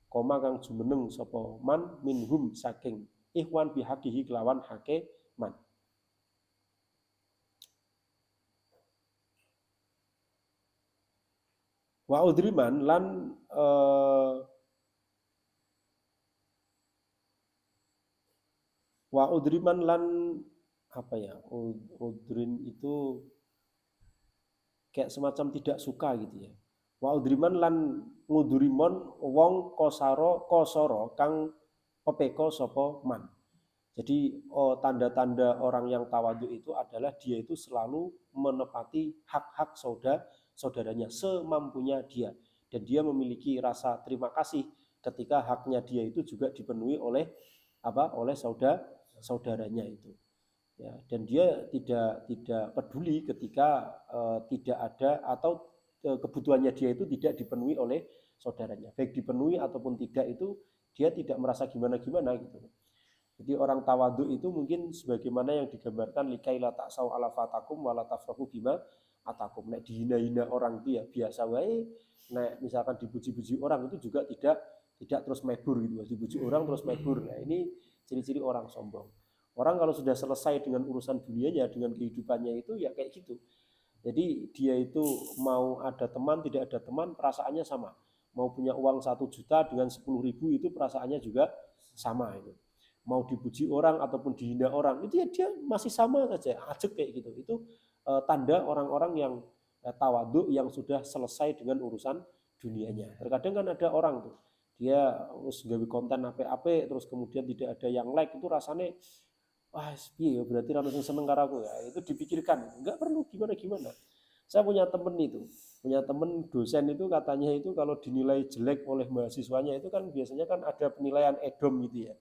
Koma kang jumeneng sapa man minhum saking ikhwan bihaqihi kelawan hake man. Wa udriman lan wa udriman lan apa ya? Udrin itu kayak semacam tidak suka gitu ya. Wa udriman lan ngudurimon wong kosoro kang pepeko sapa man. Jadi tanda-tanda orang yang tawadhu itu adalah dia itu selalu menepati hak-hak saudaranya semampunya dia, dan dia memiliki rasa terima kasih ketika haknya dia itu juga dipenuhi oleh saudaranya itu. Ya, dan dia tidak peduli ketika tidak ada atau kebutuhannya dia itu tidak dipenuhi oleh saudaranya, baik dipenuhi ataupun tidak, itu dia tidak merasa gimana-gimana gitu. Jadi orang tawadhu itu mungkin sebagaimana yang digambarkan likai la ta'sau ala fatakum wa la tafrahu bima atakum. Nek dihina-hina orang itu ya biasa wae. Nek misalkan dipuji-puji orang itu juga tidak terus mebur gitu. Dipuji orang terus mebur. Nah, ini ciri-ciri orang sombong. Orang kalau sudah selesai dengan urusan dunianya, dengan kehidupannya itu ya kayak gitu. Jadi dia itu mau ada teman, tidak ada teman, perasaannya sama. Mau punya uang 1 juta dengan 10.000 itu perasaannya juga sama itu. Mau dipuji orang ataupun dihina orang itu ya dia masih sama saja, ajek kayak gitu. Itu tanda orang-orang yang tawadhu yang sudah selesai dengan urusan dunianya. Terkadang kan ada orang tuh dia harus gawe konten ape-ape terus kemudian tidak ada yang like, itu rasanya wah piye ya, berarti ra seneng karo aku ya. Itu dipikirkan, enggak perlu gimana-gimana. Saya punya temen dosen itu katanya itu kalau dinilai jelek oleh mahasiswanya itu kan biasanya kan ada penilaian edom gitu ya.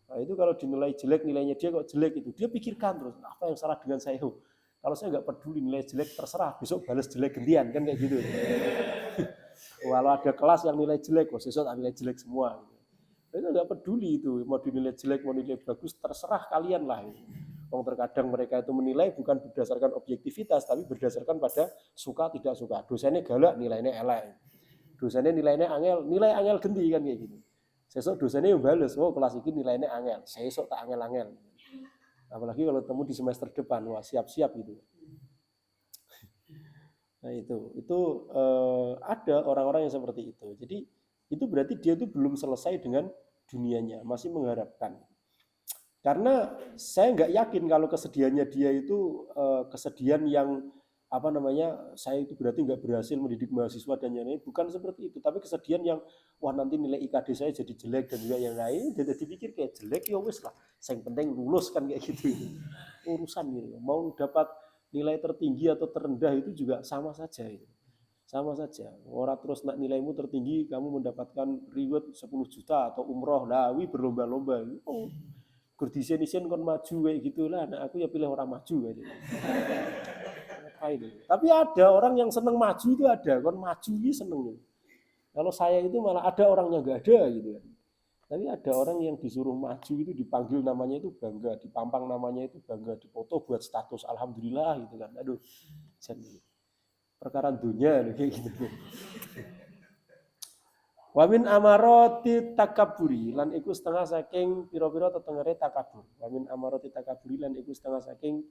Nah, itu kalau dinilai jelek, nilainya dia kok jelek itu, dia pikirkan terus, apa yang salah dengan saya? Kalau saya nggak peduli nilai jelek, terserah, besok balas jelek gantian, kan kayak gitu. Kalau ada kelas yang nilai jelek, besok tak nilai jelek semua. Itu nggak peduli itu, mau dinilai jelek, mau nilai bagus, terserah kalian lah. Terkadang mereka itu menilai bukan berdasarkan objektivitas, tapi berdasarkan pada suka tidak suka. Dosennya galak, nilainya elek. Dosennya nilainya angel, nilai angel ganti kan kayak gitu. Sesuk dosennya yang bales, oh kelas ini nilainya angel, sesuk tak angel-angel. Apalagi kalau temu di semester depan, wah siap-siap gitu. Nah itu ada orang-orang yang seperti itu. Jadi itu berarti dia itu belum selesai dengan dunianya, masih mengharapkan. Karena saya nggak yakin kalau kesedihannya dia itu kesedihan yang apa namanya, saya itu berarti nggak berhasil mendidik mahasiswa dan yang lain, bukan seperti itu, tapi kesedihan yang wah nanti nilai IKD saya jadi jelek dan juga yang lain, jadi dipikir kayak jelek ya wes lah, yang penting lulus kan kayak gitu. Urusan gitu, mau dapat nilai tertinggi atau terendah itu juga sama saja itu. Sama saja, orang terus nak nilaimu tertinggi kamu mendapatkan reward 10 juta atau umroh, nah berlomba-lomba. Oh, gurdisen kon maju kayak gitulah. Nah aku ya pilih orang maju aja. Tapi ada orang yang seneng maju itu ada, kon maju ini seneng. Kalau saya itu malah ada orangnya nggak ada gitu kan. Tapi ada orang yang disuruh maju itu dipanggil namanya itu bangga, dipampang namanya itu bangga, dipoto buat status alhamdulillah gitu kan. Aduh, perkara dunia kayak gitu. Wamin amaroti takaburi lan iku setengah saking piro-piro tetengere takabur. Wamin amaroti takaburi lan iku setengah saking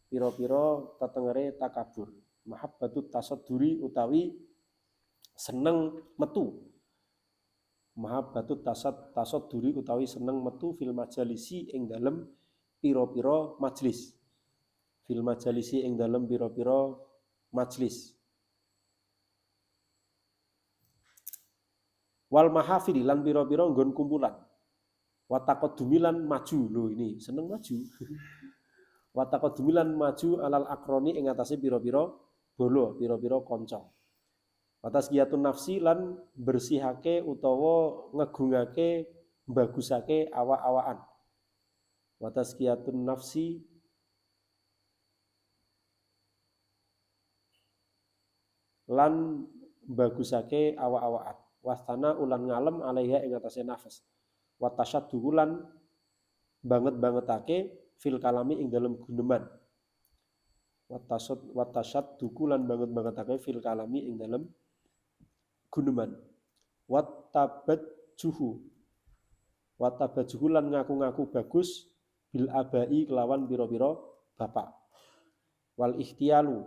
piro-piro tetengere takabur. Mahabbatut tasadduri utawi seneng metu. mahabbatut tasadduri utawi seneng metu fil majalisi ing dalem pira-pira majlis. Fil majalisi ing dalem pira-pira majlis. Wal mahafil lan pira-pira nggon kumpulan. Wa taqaddumilan maju. Lho ini seneng maju. Wa taqaddumilan maju alal akroni ing atase pira-pira bolo, pira-pira kanca. Atas giyatun nafsi lan bersihake utawa ngegungake bagusake awak-awakan. Atas giyatun nafsi lan bagusake awak-awakan. Wastana ulan ngalem alaiha ing atase nafas. Wa tasyaddu lan banget-bangetake fil kalami ing dalem guneman. Wa tasyaddu lan banget-bangetake fil kalami ing dalem guneman. Wat tabajjuhu lan ngaku-ngaku bagus bil abai kelawan pira-pira bapak. Wal ikhtiyalu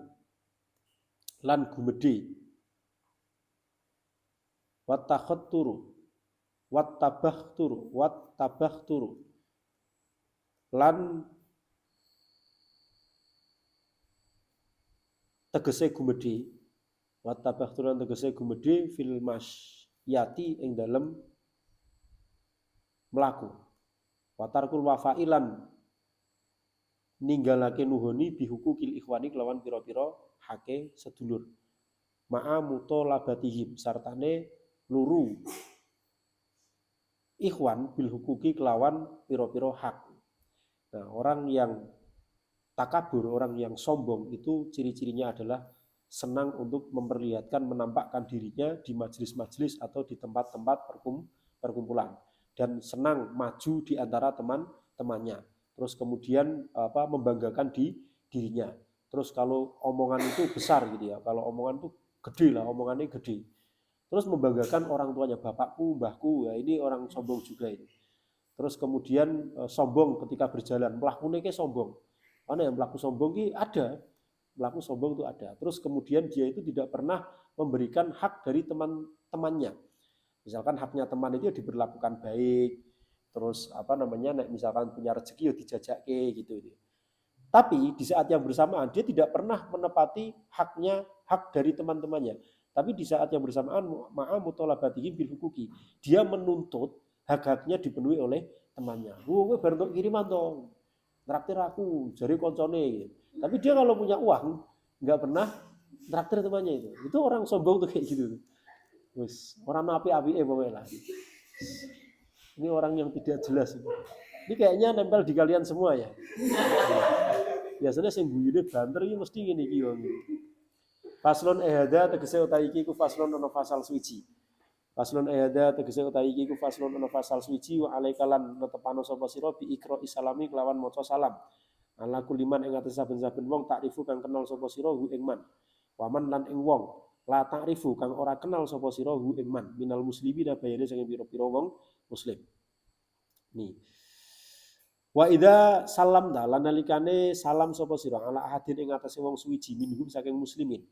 lan gumedhe. Wat tabahturu lan tegese gumedhe. Wat tabahturu lan tegese gumedhe fil masyati ing dalem mlaku. Watarkul wafailan ninggalake nuhoni bihukukil ikhwani kelawan pira-pira hake sedulur. Ma'a mutolabatihim sartane luru ikhwan bil hukuki kelawan pira-pira hak. Nah, orang yang takabur, orang yang sombong itu ciri-cirinya adalah senang untuk memperlihatkan, menampakkan dirinya di majelis-majelis atau di tempat-tempat perkumpulan dan senang maju di antara teman-temannya. Terus kemudian membanggakan dirinya. Terus kalau omongan itu besar gitu ya, kalau omongan itu gede lah, omongannya gede. Terus membanggakan orang tuanya, bapakku, mbahku, ya ini orang sombong juga ini. Terus kemudian sombong ketika berjalan, melakukannya kayak sombong. Mana yang melaku sombong ini ada, melaku sombong itu ada. Terus kemudian dia itu tidak pernah memberikan hak dari teman-temannya. Misalkan haknya teman itu diberlakukan baik, terus misalkan punya rezeki ya dijajake gitu. Tapi di saat yang bersamaan dia tidak pernah menepati hak dari teman-temannya. Tapi di saat yang bersamaan ma'a mutolabatihim bil hukuki, dia menuntut hak-haknya dipenuhi oleh temannya. Kowe bar entuk kiriman to. Traktir aku, jari koncone. Tapi dia kalau punya uang enggak pernah traktir temannya itu. Itu orang sombong tuh kayak gitu. Wis, orang api-apike pokoke lah. Ini orang yang tidak jelas ini. Ini kayaknya nempel di kalian semua ya. Biasanya sing guyune banter iki mesti ngene iki wong. Faslon ehada tegese utawi iki ku faslon ana fasal suci. Faslon ehada tegese utawi iki ku faslon ana fasal suci wa alaikalan netepano sapa sira bi ikra islami kelawan maca salam. Ala kuliman ing atas saben-saben wong takrifu kang kenal sapa sira hu ing man. Waman lan ing wong la takrifu kang ora kenal sapa sira hu ing man minal muslimina bayane sing pira-pira wong muslim. Nih. Wa idza salamta lan nalikane salam sapa sira ala ahadin ing atase wong suwiji minhum saking muslimin.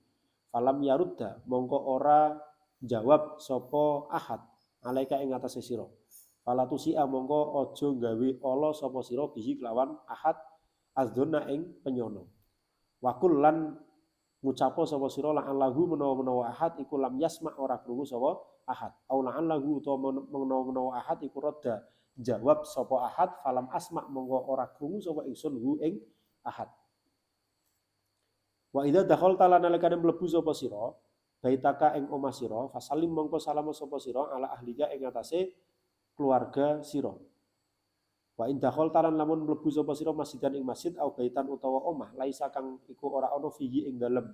Falam yarudda mongko ora jawab sapa ahad alaika ing atase sira. Falatusia mongko aja gawe ala sapa sira bihi kelawan ahad azdona ing penyono. Wakul lan ngucapo sapa sira la lahu menawa ahad iku lam yasma ora krungu sapa ahad. Au la lahu utawa menawa ahad iku rodda jawab sapa ahad falam asma mongko ora krungu sapa ingsun hu ing ahad. Wa idza dakhalta lan nalikane mlebu sapa sira baitaka ing omah sira fasalim mongko salam sapa sira ala ahlika ing atase keluarga sira. Wa in dakhalta lan lamun mlebu sapa sira masjidan ing masjid au baitan utawa omah laisa kang iku ora ana fihi ing dalem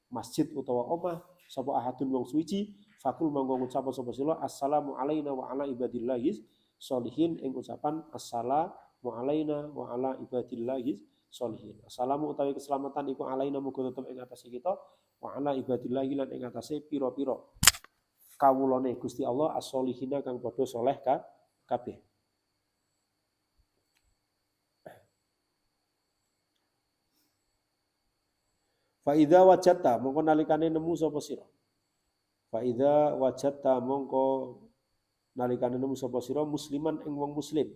masjid utawa omah sapa ahadun wong suci fakul mongko ngucap sapa sira assalamu alaina wa ala ibadillahi sholihin ing ucapan assalamu alaina wa ala ibadillahi sholihin. Assalamu utawi keselamatan iku alaina muga tetep ing atase kita wa ala ibadillahi lan ing atase pira-pira kawulane Gusti Allah as-sholihina kang padha saleh kabeh. Fa idza wajadta mongko nalikane nemu sapa sira. Fa idza wajadta mongko nalikane nemu sapa sira musliman ing wong muslim.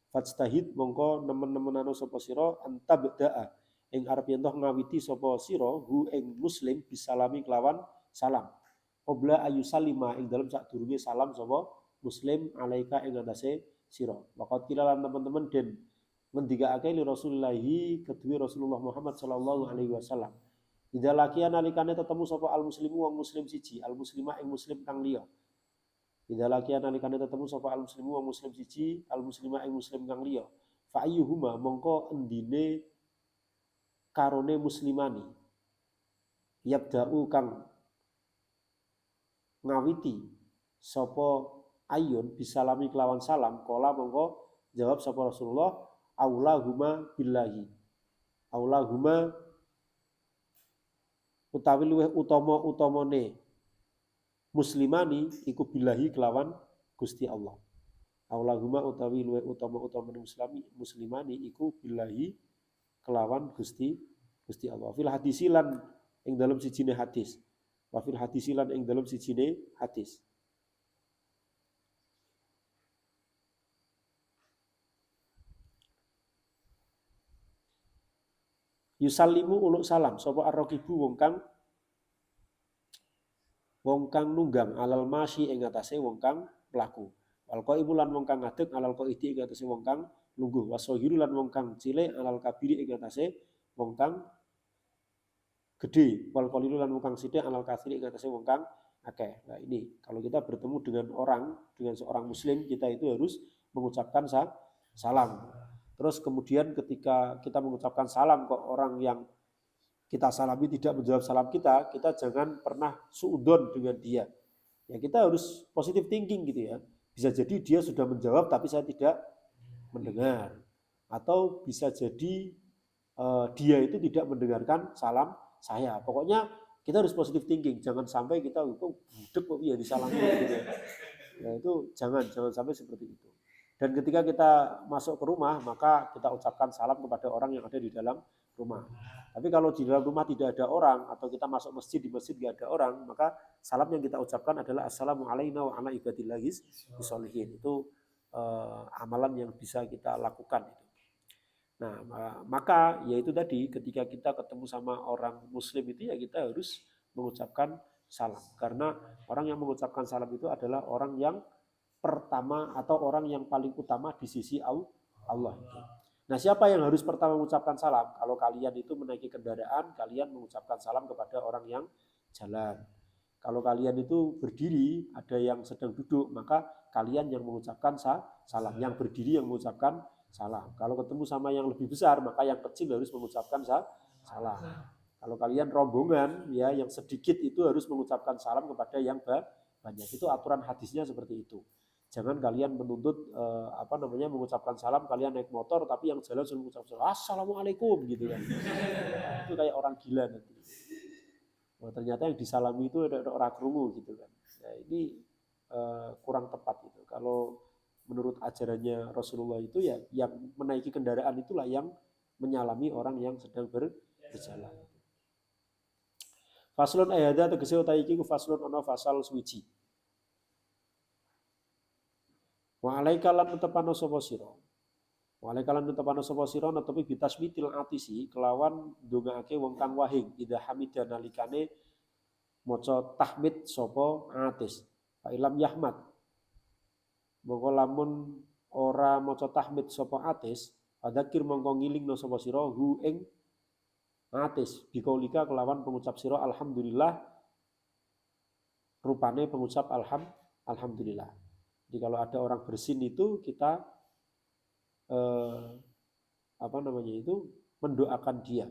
Fajtahid mongko nemen-nemenano sapa sira antabda'a ing arep yen ngawiti sapa sira hu ing muslim bisalami kelawan salam. Qabla ayu salima ing dalem sadurunge salam sapa muslim alaika ing atase sira. Waqat kilalan teman-teman den ngendikake li Rasulillahi kedue Rasulullah Muhammad sallallahu alaihi wasallam. Ida lakian nalikane tetemu sapa al muslimu wong muslim siji, al muslimah ing muslim kang liya. Ida lakian nalikane tetemu sapa al muslimu wong muslim siji, al muslimah ing muslim kang liya. Fa ayyuhuma mongko endine karone muslimani. Yabda'u kang ngawiti sapa ayun bisalami kelawan salam, kala mongko jawab sapa Rasulullah aulahuma billahi. Aulahuma utawi luweh utama-utamane muslimani iku billahi kelawan Gusti Allah. Aulahuma utawi luweh utama-utamane muslimani iku billahi kelawan Gusti Allah. Fil hadisilan ing dalam sijine hadis. Wa fil hadisilan ing dalam sijine hadis. Yusallimu uluk salam sapa ar-raqibu wong kang nunggang alal masyi ing atase wong kang mlaku. Wal qaimu lan wong kang ngadeg alal qaidi ing atase wong kang lungguh. Wasohiru lan wong kang cilik alal kabiri ing atase wong kang gede. Wal qalilu lan wong kang sithik alal katsiri ing atase wong kang akeh. Nah ini kalau kita bertemu dengan seorang muslim, kita itu harus mengucapkan salam. Terus kemudian ketika kita mengucapkan salam kok orang yang kita salami tidak menjawab salam kita jangan pernah suudon dengan dia. Ya kita harus positive thinking gitu ya. Bisa jadi dia sudah menjawab tapi saya tidak mendengar. Atau bisa jadi dia itu tidak mendengarkan salam saya. Pokoknya kita harus positive thinking. Jangan sampai kita itu budek kok ya disalami gitu ya. Ya itu jangan sampai seperti itu. Dan ketika kita masuk ke rumah, maka kita ucapkan salam kepada orang yang ada di dalam rumah. Tapi kalau di dalam rumah tidak ada orang, atau kita masuk masjid, di masjid tidak ada orang, maka salam yang kita ucapkan adalah assalamu alayna wa ala ibadillahis sholihin. Itu amalan yang bisa kita lakukan. Nah, maka yaitu tadi ketika kita ketemu sama orang muslim itu ya kita harus mengucapkan salam. Karena orang yang mengucapkan salam itu adalah orang yang pertama atau orang yang paling utama di sisi Allah. Nah, siapa yang harus pertama mengucapkan salam? Kalau kalian itu menaiki kendaraan, kalian mengucapkan salam kepada orang yang jalan. Kalau kalian itu berdiri, ada yang sedang duduk, maka kalian yang mengucapkan salam. Yang berdiri yang mengucapkan salam. Kalau ketemu sama yang lebih besar, maka yang kecil harus mengucapkan salam. Kalau kalian rombongan, ya yang sedikit itu harus mengucapkan salam kepada yang banyak. Itu aturan hadisnya seperti itu. Jangan kalian menuntut mengucapkan salam, kalian naik motor tapi yang jalan suruh mengucapkan salam, assalamualaikum gitu kan. Itu kayak orang gila nanti. Nah, ternyata yang disalami itu ada orang krungu gitu kan. Nah, ini kurang tepat itu. Kalau menurut ajarannya Rasulullah itu ya yang menaiki kendaraan itulah yang menyalami orang yang sedang berjalan. Faslun ayada tegese utawi iki ku faslun ana fasal suwiji. Wa alaika lan netepano sapa sira. Wa alaika lan netepano sapa sira netepi bitasmitil atisi kelawan ndongaake wong kang wahing idza hamida nalikane maca tahmid sapa atis. Fa ilam yahmad. Monggo lamun ora maca tahmid sapa atis, adzakir mongko ngilingno sapa sira hu ing atis bikaulika kelawan pengucap sira alhamdulillah rupane pengucap alhamdulillah. Jadi kalau ada orang bersin itu kita mendoakan dia.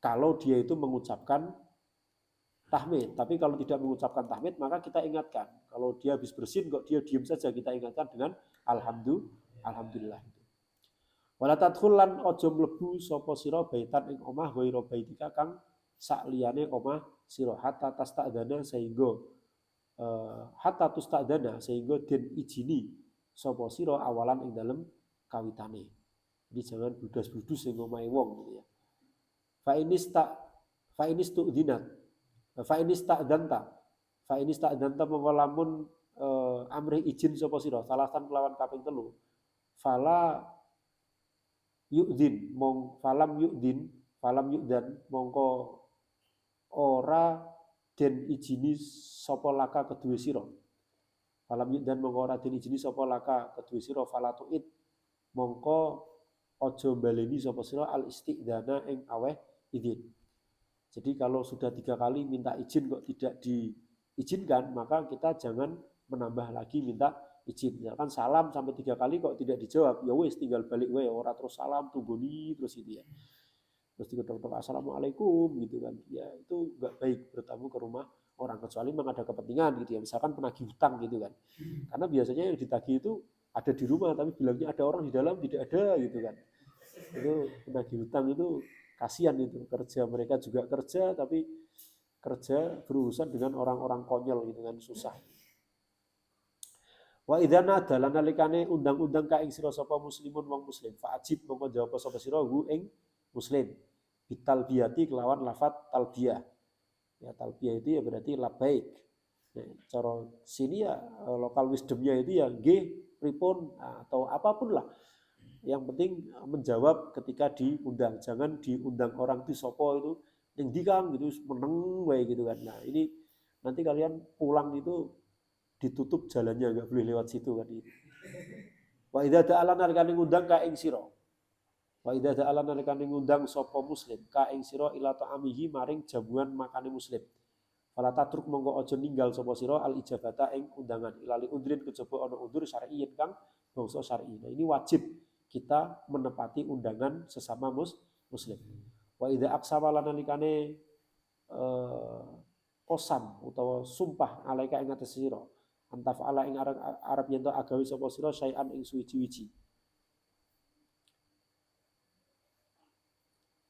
Kalau dia itu mengucapkan tahmid, tapi kalau tidak mengucapkan tahmid maka kita ingatkan. Kalau dia habis bersin kok dia diam saja, kita ingatkan dengan alhamdulillah. Wala tadkhul lan aja mlebu sapa sira baitan ing omah ghaira baitika kang sakliyane omah sira hatta tasta'dana sehingga den ijini sapa sira awalan ing dalem kawitane. Jadi jangan bludas-bludus ing omahe wong gitu ya. Fa inista'danta mongko lamun amrih izin sapa sira salasan kelawan kaping 3 fala yu'dzin falam yu'dan mongko ora den ijini sapa laka kedue sira falam yu'dan mongko ora den ijini sapa laka kedue sira falatuit mongko aja baleni sapa sira al istidzana ing aweh izin. Jadi kalau sudah 3 kali minta izin kok tidak diizinkan, maka kita jangan menambah lagi minta izin. Misalkan salam sampai 3 kali kok tidak dijawab, ya wis tinggal balik wae, ora terus salam tunggoni terus gitu ya. Terus diketok-ketok assalamualaikum gitu kan. Ya itu enggak baik bertamu ke rumah orang kecuali memang ada kepentingan gitu ya. Misalkan penagih hutang gitu kan. Karena biasanya yang ditagih itu ada di rumah tapi bilangnya ada orang di dalam tidak ada gitu kan. Itu penagih hutang itu kasihan itu kerja mereka juga kerja tapi kerja berurusan dengan orang-orang konyol gitu kan susah. Wa idza nada lan nalikane undang-undang ka ing sira sapa muslimun wong muslim fa ajib mongko jawab sapa sira hu ing muslim bitalbiyati kelawan lafat talbiyah. Ya talbiyah itu ya berarti labbaik. Nah, cara sini ya lokal wisdomnya itu ya nggih pripun atau apapun lah. Yang penting menjawab ketika diundang. Jangan diundang orang itu sopo itu yang dikang gitu meneng wae gitu kan. Nah, ini nanti kalian pulang itu ditutup jalannya enggak boleh lewat situ kan ini. Wa idza ta'ala nalikane ngundang ka ing sira. Wa idza ta'ala nalikane ngundang sapa muslim ka ing sira ila ta'amihi maring jamuan makane muslim. Fala tatruk monggo aja ninggal sapa sira al ijabata ing undangan ilali undrin kejaba ana undur syar'iyyin kang bangsa syar'i. Nah, ini wajib kita menepati undangan sesama muslim. Wa idza aqsama lan nalikane kosam utawa sumpah alaika ing atas sira antafala ing arep yen to agawe sapa sira syai'an ing suwiji-wiji.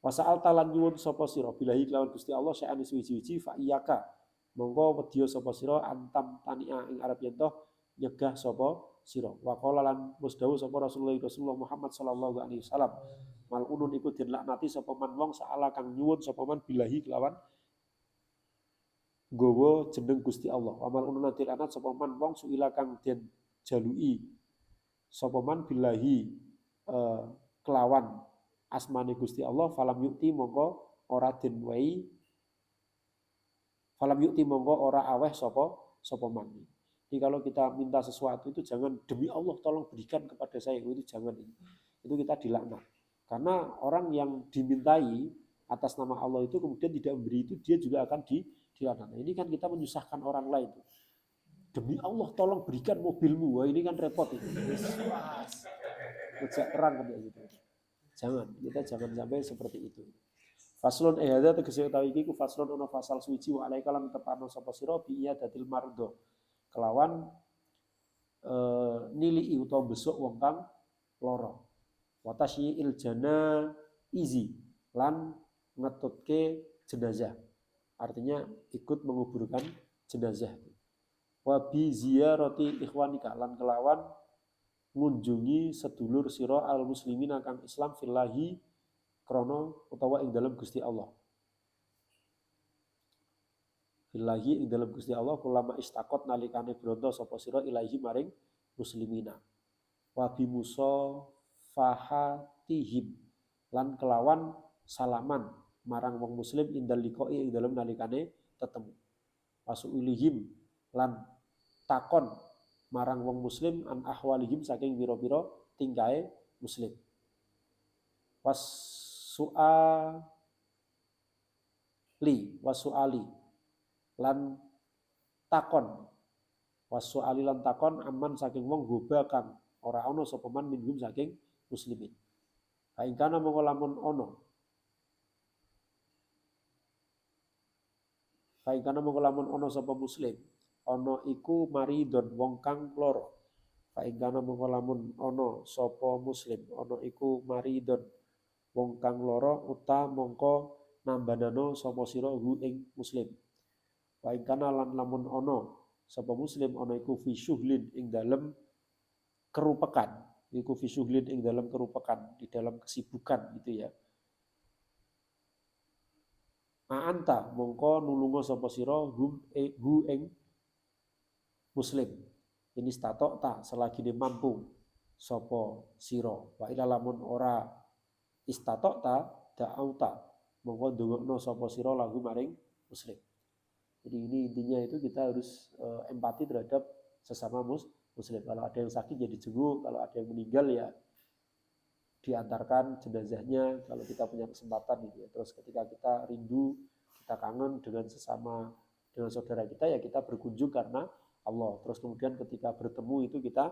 Wasa'al talan nyuwun sapa sira bilahi kelawan Gusti Allah syai'an ing suwiji-wiji fa iyyaka monggo wedya sapa sira antam tania ing arep yen to nyegah sapa sira. Wa qala lan musdawu sapa Rasulullah Muhammad sallallahu alaihi wasallam. Mal'unun iku den laknati sapa man wong saala kang nyuwun sapa man bilahi kelawan nggawa jeneng Gusti Allah. Wa mal'unun lan laknat sapa man wong suila kang den jalui sapa man bilahi kelawan asmane Gusti Allah falam yukti mongko ora den wehi falam yukti mongko ora aweh sapa man. Jadi kalau kita minta sesuatu itu jangan demi Allah tolong berikan kepada saya, itu jangan. Itu kita dilaknat. Karena orang yang dimintai atas nama Allah itu kemudian tidak memberi itu dia juga akan dilaknat. Nah, ini kan kita menyusahkan orang lain. Demi Allah tolong berikan mobilmu. Wah, ini kan repot itu. Ngejak perang kayak gitu. Jangan, kita jangan sampai seperti itu. Faslun hadza tegese utawi iki ku faslun ana fasal suci wa alaika lan tepano sapa sira bi iyadatil mardo. Kelawan nilii utawa besuk wong kang lara. Wa tasyi'il jana izi lan ngetutke jenazah. Artinya ikut menguburkan jenazah. Wa bi ziyarati ikhwanika lan kelawan ngunjungi sedulur sira al muslimin kang Islam fillahi krana utawa ing dalam Gusti Allah. Billahi ing dalam Gusti Allah kulama istakot nalikane bronto sapa sira ilahi maring muslimina. Wa bi musa fahatihim lan kelawan salaman marang wong muslim indal liqai ing dalam nalikane tetemu. Wasu'ilihim lan takon marang wong muslim an ahwalihim saking pira-pira tingkae muslim. Wasu'ali lan takon wasu'ali lan takon aman saking wong goba kang ora ana sapa man minhum saking muslimin. Fa ing kana mongko lamun ana Fa ing kana mongko lamun ana sapa muslim ana iku maridon wong kang lara. Fa ing kana mongko lamun ana sapa muslim ana iku maridon wong kang lara uta mongko nambanana sapa sira hu ing muslim. Wa ing kana lan lamun ana sapa muslim ana iku fi syuhlin ing dalem kerupekan, iku fi syuhlin ing dalem kerupekan, di dalam kesibukan gitu ya. Anta mongko nulunga sapa sira hu ing muslim. ini statok tak selagi ini mampu sopo siro wa ila lamun ora istatok ta da'auta mongko ndongakno sapa sira lagu maring musyrik. Jadi ini intinya itu kita harus empati terhadap sesama muslim. Kalau ada yang sakit ya dijenguk, kalau ada yang meninggal ya diantarkan jenazahnya kalau kita punya kesempatan gitu ya. Terus ketika kita rindu, kita kangen dengan sesama dengan saudara kita ya kita berkunjung karena Allah. Terus kemudian ketika bertemu itu kita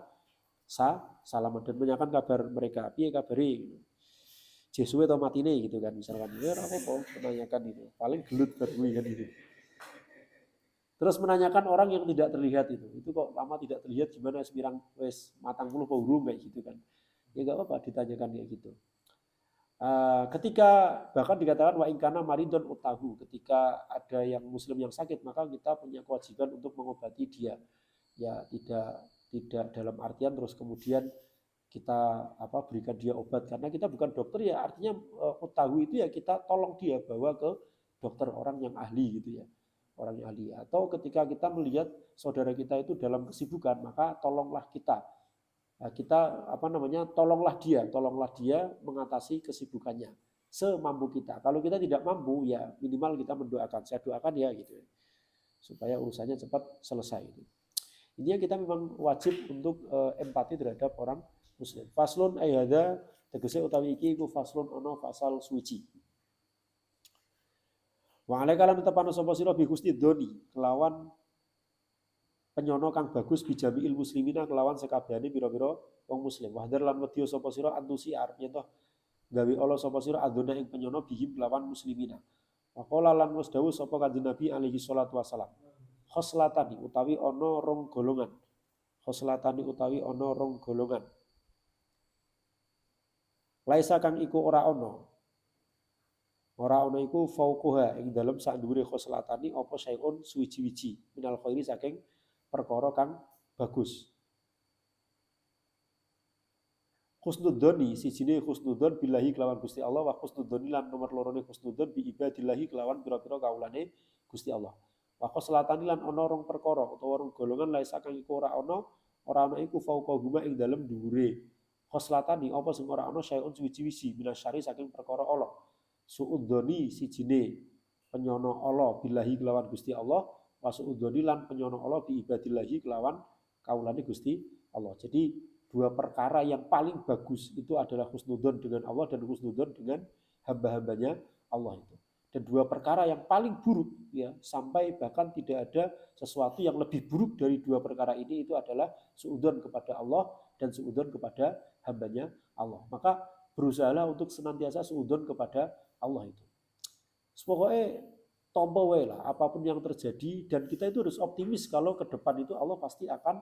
salaman dan menanyakan kabar mereka. Piye kabari? Jesuwe atau matine gitu kan misalkan. Ya apa-apa menanyakan itu. Paling gelut berkuwi kan gitu. Terus menanyakan orang yang tidak terlihat itu kok lama tidak terlihat gimana semirang wes matang puluh urung kayak gitu kan. Ya enggak apa-apa ditanyakan kayak gitu. Ketika bahkan dikatakan wa ingkana maridon utahu, ketika ada yang muslim yang sakit maka kita punya kewajiban untuk mengobati dia. Ya tidak dalam artian terus kemudian kita berikan dia obat karena kita bukan dokter ya artinya utahu itu ya kita tolong dia bawa ke dokter orang yang ahli gitu ya. Orang yang ahli atau ketika kita melihat saudara kita itu dalam kesibukan maka tolonglah kita tolonglah dia mengatasi kesibukannya semampu kita. Kalau kita tidak mampu ya minimal kita mendoakan, saya doakan ya gitu ya, supaya urusannya cepat selesai. Intinya kita memang wajib untuk empati terhadap orang muslim. Faslun ayhada tegese utawi iki iku faslun ono fasal suci. Wa alaika lan tepano sapa sira bi husnidoni kelawan penyono kang bagus bijamiil muslimina kelawan sekabehane pira-pira wong muslim. Wahdar lan wedya sapa sira antusi arep yen toh gawe Allah sapa sira adona ing penyono bihim kelawan muslimina. Wa qala lan wis dawuh sapa Kanjeng Nabi alaihi salatu wasalam. Khoslatani utawi ana rong golongan. Khoslatani utawi ana rong golongan. Laisa kang iku ora ana. Ora ana iku fauquha ing dalem sak dhuwure khoslatani apa sayun suwiji-wiji minal khairi saking perkara kang bagus. Husnudzoni sijine husnudzon billahi kelawan Gusti Allah wa husnudzoni lan nomor lorone husnudzon bi ibadillahi kelawan pira-pira kawulane Gusti Allah. Wa khoslatani lan ana rong perkara utawa rong golongan laisa kang iku ora ana iku fauqa huma ing dalem dhuwure. Khoslatani apa sing ora ana sayun suwiji-wiji minasyari saking perkara Allah. Suudzoni sijine penyono Allah billahi kelawan Gusti Allah wa suudzoni lan penyono Allah bi ibadillahi kelawan kaulane Gusti Allah. Jadi dua perkara yang paling bagus itu adalah husnudzon dengan Allah dan husnudzon dengan hamba-hambanya Allah itu. Dan dua perkara yang paling buruk ya sampai bahkan tidak ada sesuatu yang lebih buruk dari dua perkara ini itu adalah suudzon kepada Allah dan suudzon kepada hambanya Allah. Maka berusahalah untuk senantiasa suudzon kepada Allah itu. Pokoknya tompo wae lah apapun yang terjadi dan kita itu harus optimis kalau ke depan itu Allah pasti akan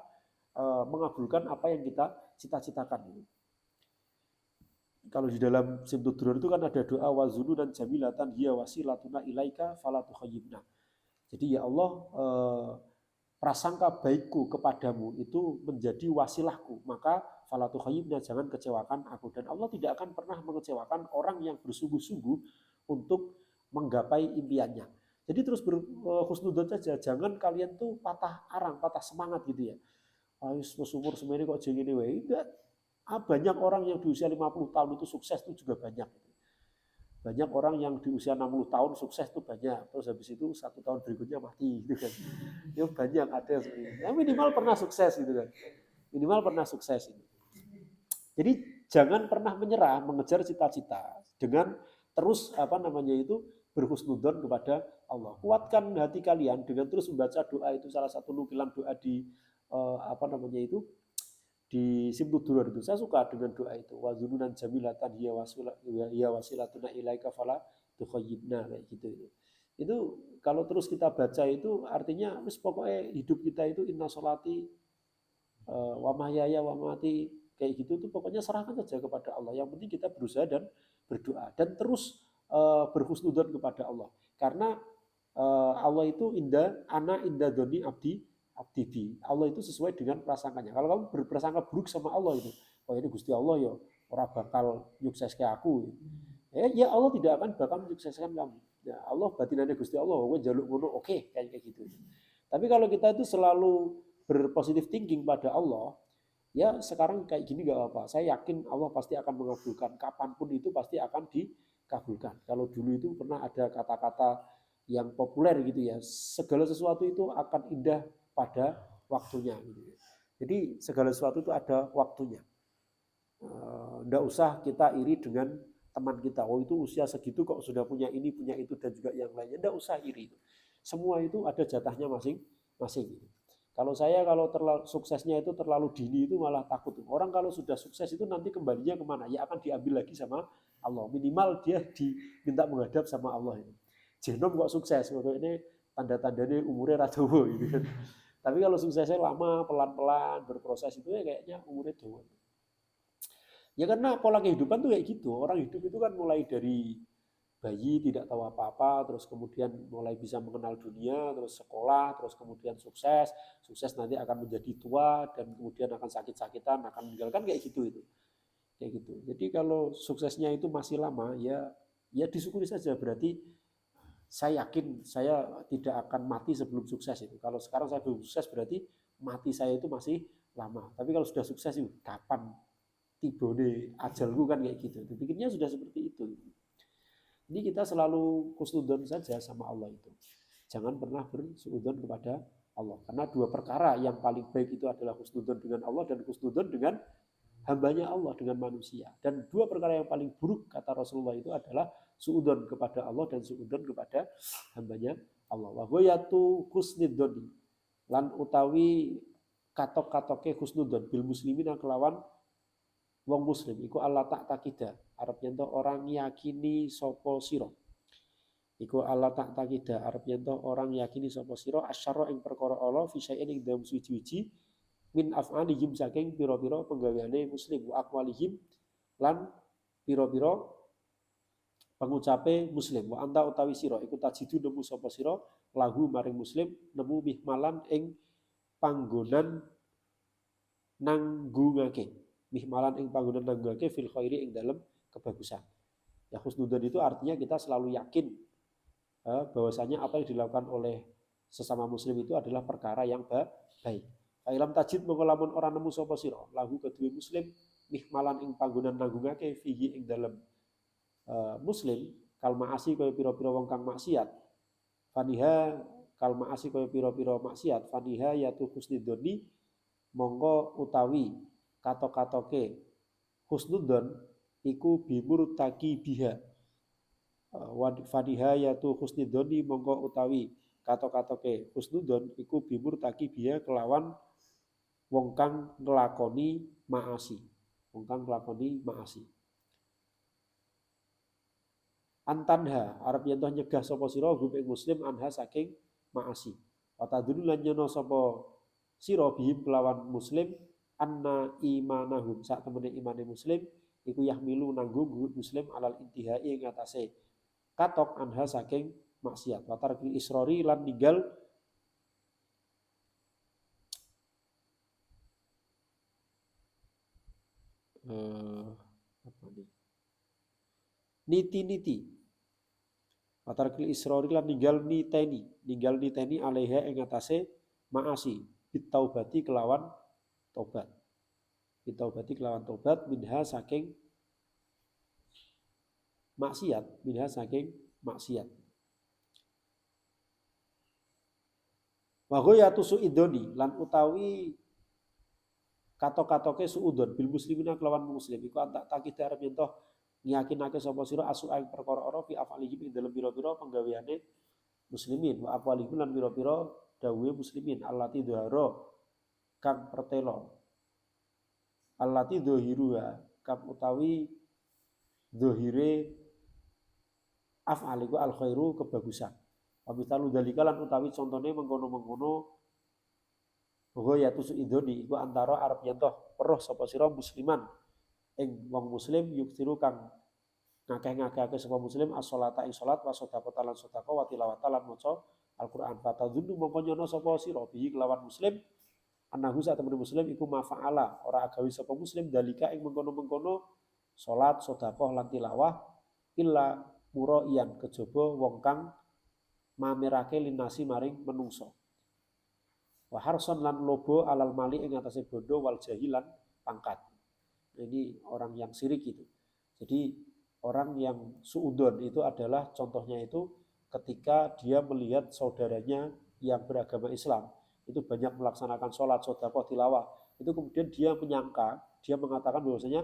mengabulkan apa yang kita cita-citakan itu. Kalau di dalam Simtud itu kan ada doa wazunu dan jamilatan hiya wasilatuna ilaika fala tukhayyibna. Jadi ya Allah prasangka baikku kepadamu itu menjadi wasilahku, maka fala tukhayyibna jangan kecewakan aku dan Allah tidak akan pernah mengecewakan orang yang bersungguh-sungguh untuk menggapai impiannya. Jadi terus berhusnudzon saja, jangan kalian tuh patah arang, patah semangat gitu ya. Ayo umur semene kok jeng ngene wae. Enggak. Banyak orang yang di usia 50 tahun itu sukses itu juga banyak. Banyak orang yang di usia 60 tahun sukses itu banyak. Terus habis itu 1 tahun berikutnya mati gitu kan. Ya banyak ada seperti itu. Ya minimal pernah sukses gitu kan. Minimal pernah sukses ini. Jadi jangan pernah menyerah mengejar cita-cita dengan terus berhusnudzon kepada Allah. Kuatkan hati kalian dengan terus membaca doa itu, salah satu nukilan doa di di Simtud itu. Saya suka dengan doa itu. Wa zununan jamilatan hiya wasilatuna ilaika fala tukhayyibna kayak gitu. Itu kalau terus kita baca itu artinya wis pokoknya hidup kita itu inna sholati wa mahyaya wa mamati kayak gitu tuh pokoknya serahkan saja kepada Allah. Yang penting kita berusaha dan berdoa dan terus berhusnudzon kepada Allah. Karena Allah itu inda doni abdi. Allah itu sesuai dengan prasangkanya. Kalau kamu berprasangka buruk sama Allah itu, oh ini Gusti Allah ya ora bakal nyukses kayak aku. Ya Allah tidak akan bakal menyukseskan kamu. Ya Allah batinannya Gusti Allah, kowe njaluk ngono oke kayak gitu. Tapi kalau kita itu selalu berpositif thinking pada Allah, ya sekarang kayak gini gak apa-apa. Saya yakin Allah pasti akan mengabulkan. Kapanpun itu pasti akan dikabulkan. Kalau dulu itu pernah ada kata-kata yang populer gitu ya, segala sesuatu itu akan indah pada waktunya. Gitu. Jadi segala sesuatu itu ada waktunya. Nggak usah kita iri dengan teman kita. Oh itu usia segitu kok sudah punya ini, punya itu, dan juga yang lainnya. Nggak usah iri. Semua itu ada jatahnya masing-masing. Kalau saya kalau suksesnya itu terlalu dini itu malah takut. Orang kalau sudah sukses itu nanti kembalinya kemana? Ya akan diambil lagi sama Allah. Minimal dia diminta menghadap sama Allah itu. Jenom kok sukses, ini tanda-tandanya umurnya radowo gitu kan. Tapi kalau suksesnya lama, pelan-pelan berproses itu ya kayaknya umurnya dowo. Ya karena pola kehidupan tuh kayak gitu. Orang hidup itu kan mulai dari bayi tidak tahu apa-apa, terus kemudian mulai bisa mengenal dunia, terus sekolah, terus kemudian sukses, sukses nanti akan menjadi tua dan kemudian akan sakit-sakitan, akan meninggalkan kayak gitu itu. Kayak gitu. Jadi kalau suksesnya itu masih lama ya disyukuri saja, berarti saya yakin saya tidak akan mati sebelum sukses itu. Kalau sekarang saya belum sukses berarti mati saya itu masih lama. Tapi kalau sudah sukses itu kapan tibone ajalku kan kayak gitu. Pikirnya sudah seperti itu. Ini kita selalu khusnudon saja sama Allah itu. Jangan pernah bersuudzon kepada Allah. Karena dua perkara yang paling baik itu adalah khusnudon dengan Allah dan khusnudon dengan hambanya Allah, dengan manusia. Dan dua perkara yang paling buruk kata Rasulullah itu adalah suudzon kepada Allah dan suudzon kepada hambanya Allah. Wa ghayatu khusnudoni lan utawi katok-katoke khusnudon bil muslimina kelawan wong muslim iku Allah tak takida arep yen orang yakini sapa sira iku Allah tak takida arep yen orang yakini sapa sira asyara ing perkara Allah fi syai'in ing dalam suci-suci min af'alihim saking pira-pira penggaweane muslim wa aqwalihim lan pira-pira pengucape muslim wa anta utawi sira iku tajidu nemu sapa sira lahu maring muslim nemu mihmalan ing panggonan nanggungake mihmalan ing panggonan nanggungake fil khairi ing dalam kebagusan. Ya husnudzon itu artinya kita selalu yakin bahwasanya apa yang dilakukan oleh sesama muslim itu adalah perkara yang baik. Fa'ilam tajid mongko lamun ora nemu sapa sira lahu kedue muslim mihmalan ing panggonan nanggungake fihi ing dalam muslim kal ma'asi kaya pira-pira wong kang maksiat. Faniha kal ma'asi kaya pira-pira maksiat faniha yatu husnudzoni mongko utawi katok-katoke husnudzon iku bimur taki biha fadiha yatu husnudzoni mongko utawi katok-katoke husnudzon iku bimur taki biha kelawan wong kang nglakoni maasi antanha arep yen toh nyegah sapa sira gum ing muslim anha saking maasi watadunu lan nyono sapa sira bihim kelawan muslim anna imanahum sak temene imane muslim iku yahmilu nanggung muslim alal intihai ing atase katok anha saking maksiat wa tarkil israri lan ninggal niti wa tarkil israri lan ninggal niteni alaiha ing atase maasi bitaubati kelawan tobat. Bitaubati kelawan tobat minha saking maksiat. Wa ghayatu suidoni lan utawi katok-katoke suudon bil muslimina kelawan muslim iku antak takida arep yen toh nyakinake sapa sira asu ing perkara ora fi afalihim ing dalem pira-pira penggaweane muslimin wa afalihim lan pira-pira dawuhe muslimin allati dhahara kang pertelo allati dhahiruha kang utawi dhahire af'al iku al khairu kebagusan wa mitalu dalika lan utawi contone mengkono-mengkono ghayatu suidoni iku antara arep yen toh weruh sapa sira musliman ing wong muslim yuksiru kang ngakeh-ngakehake sapa muslim as-sholata ing salat wa sedekah lan sedekah wa tilawatan lan maca Al-Qur'an fatadzunnu mongko nyono sapa sira bihi kelawan muslim anahu sak temen muslim iku mafa'ala ora agawi sapa muslim dalika ing mengkono-mengkono salat sedekah lan tilawah illa muraiyan kejaba wong kang mamerake linasi maring menungso Wa harson lan lobo alal mali ing atase bondo wal jahilan pangkat. Ini orang yang sirik itu. Jadi orang yang suudon itu adalah contohnya itu ketika dia melihat saudaranya yang beragama Islam itu banyak melaksanakan sholat, sedekah, tilawah, itu kemudian dia menyangka, dia mengatakan bahwasanya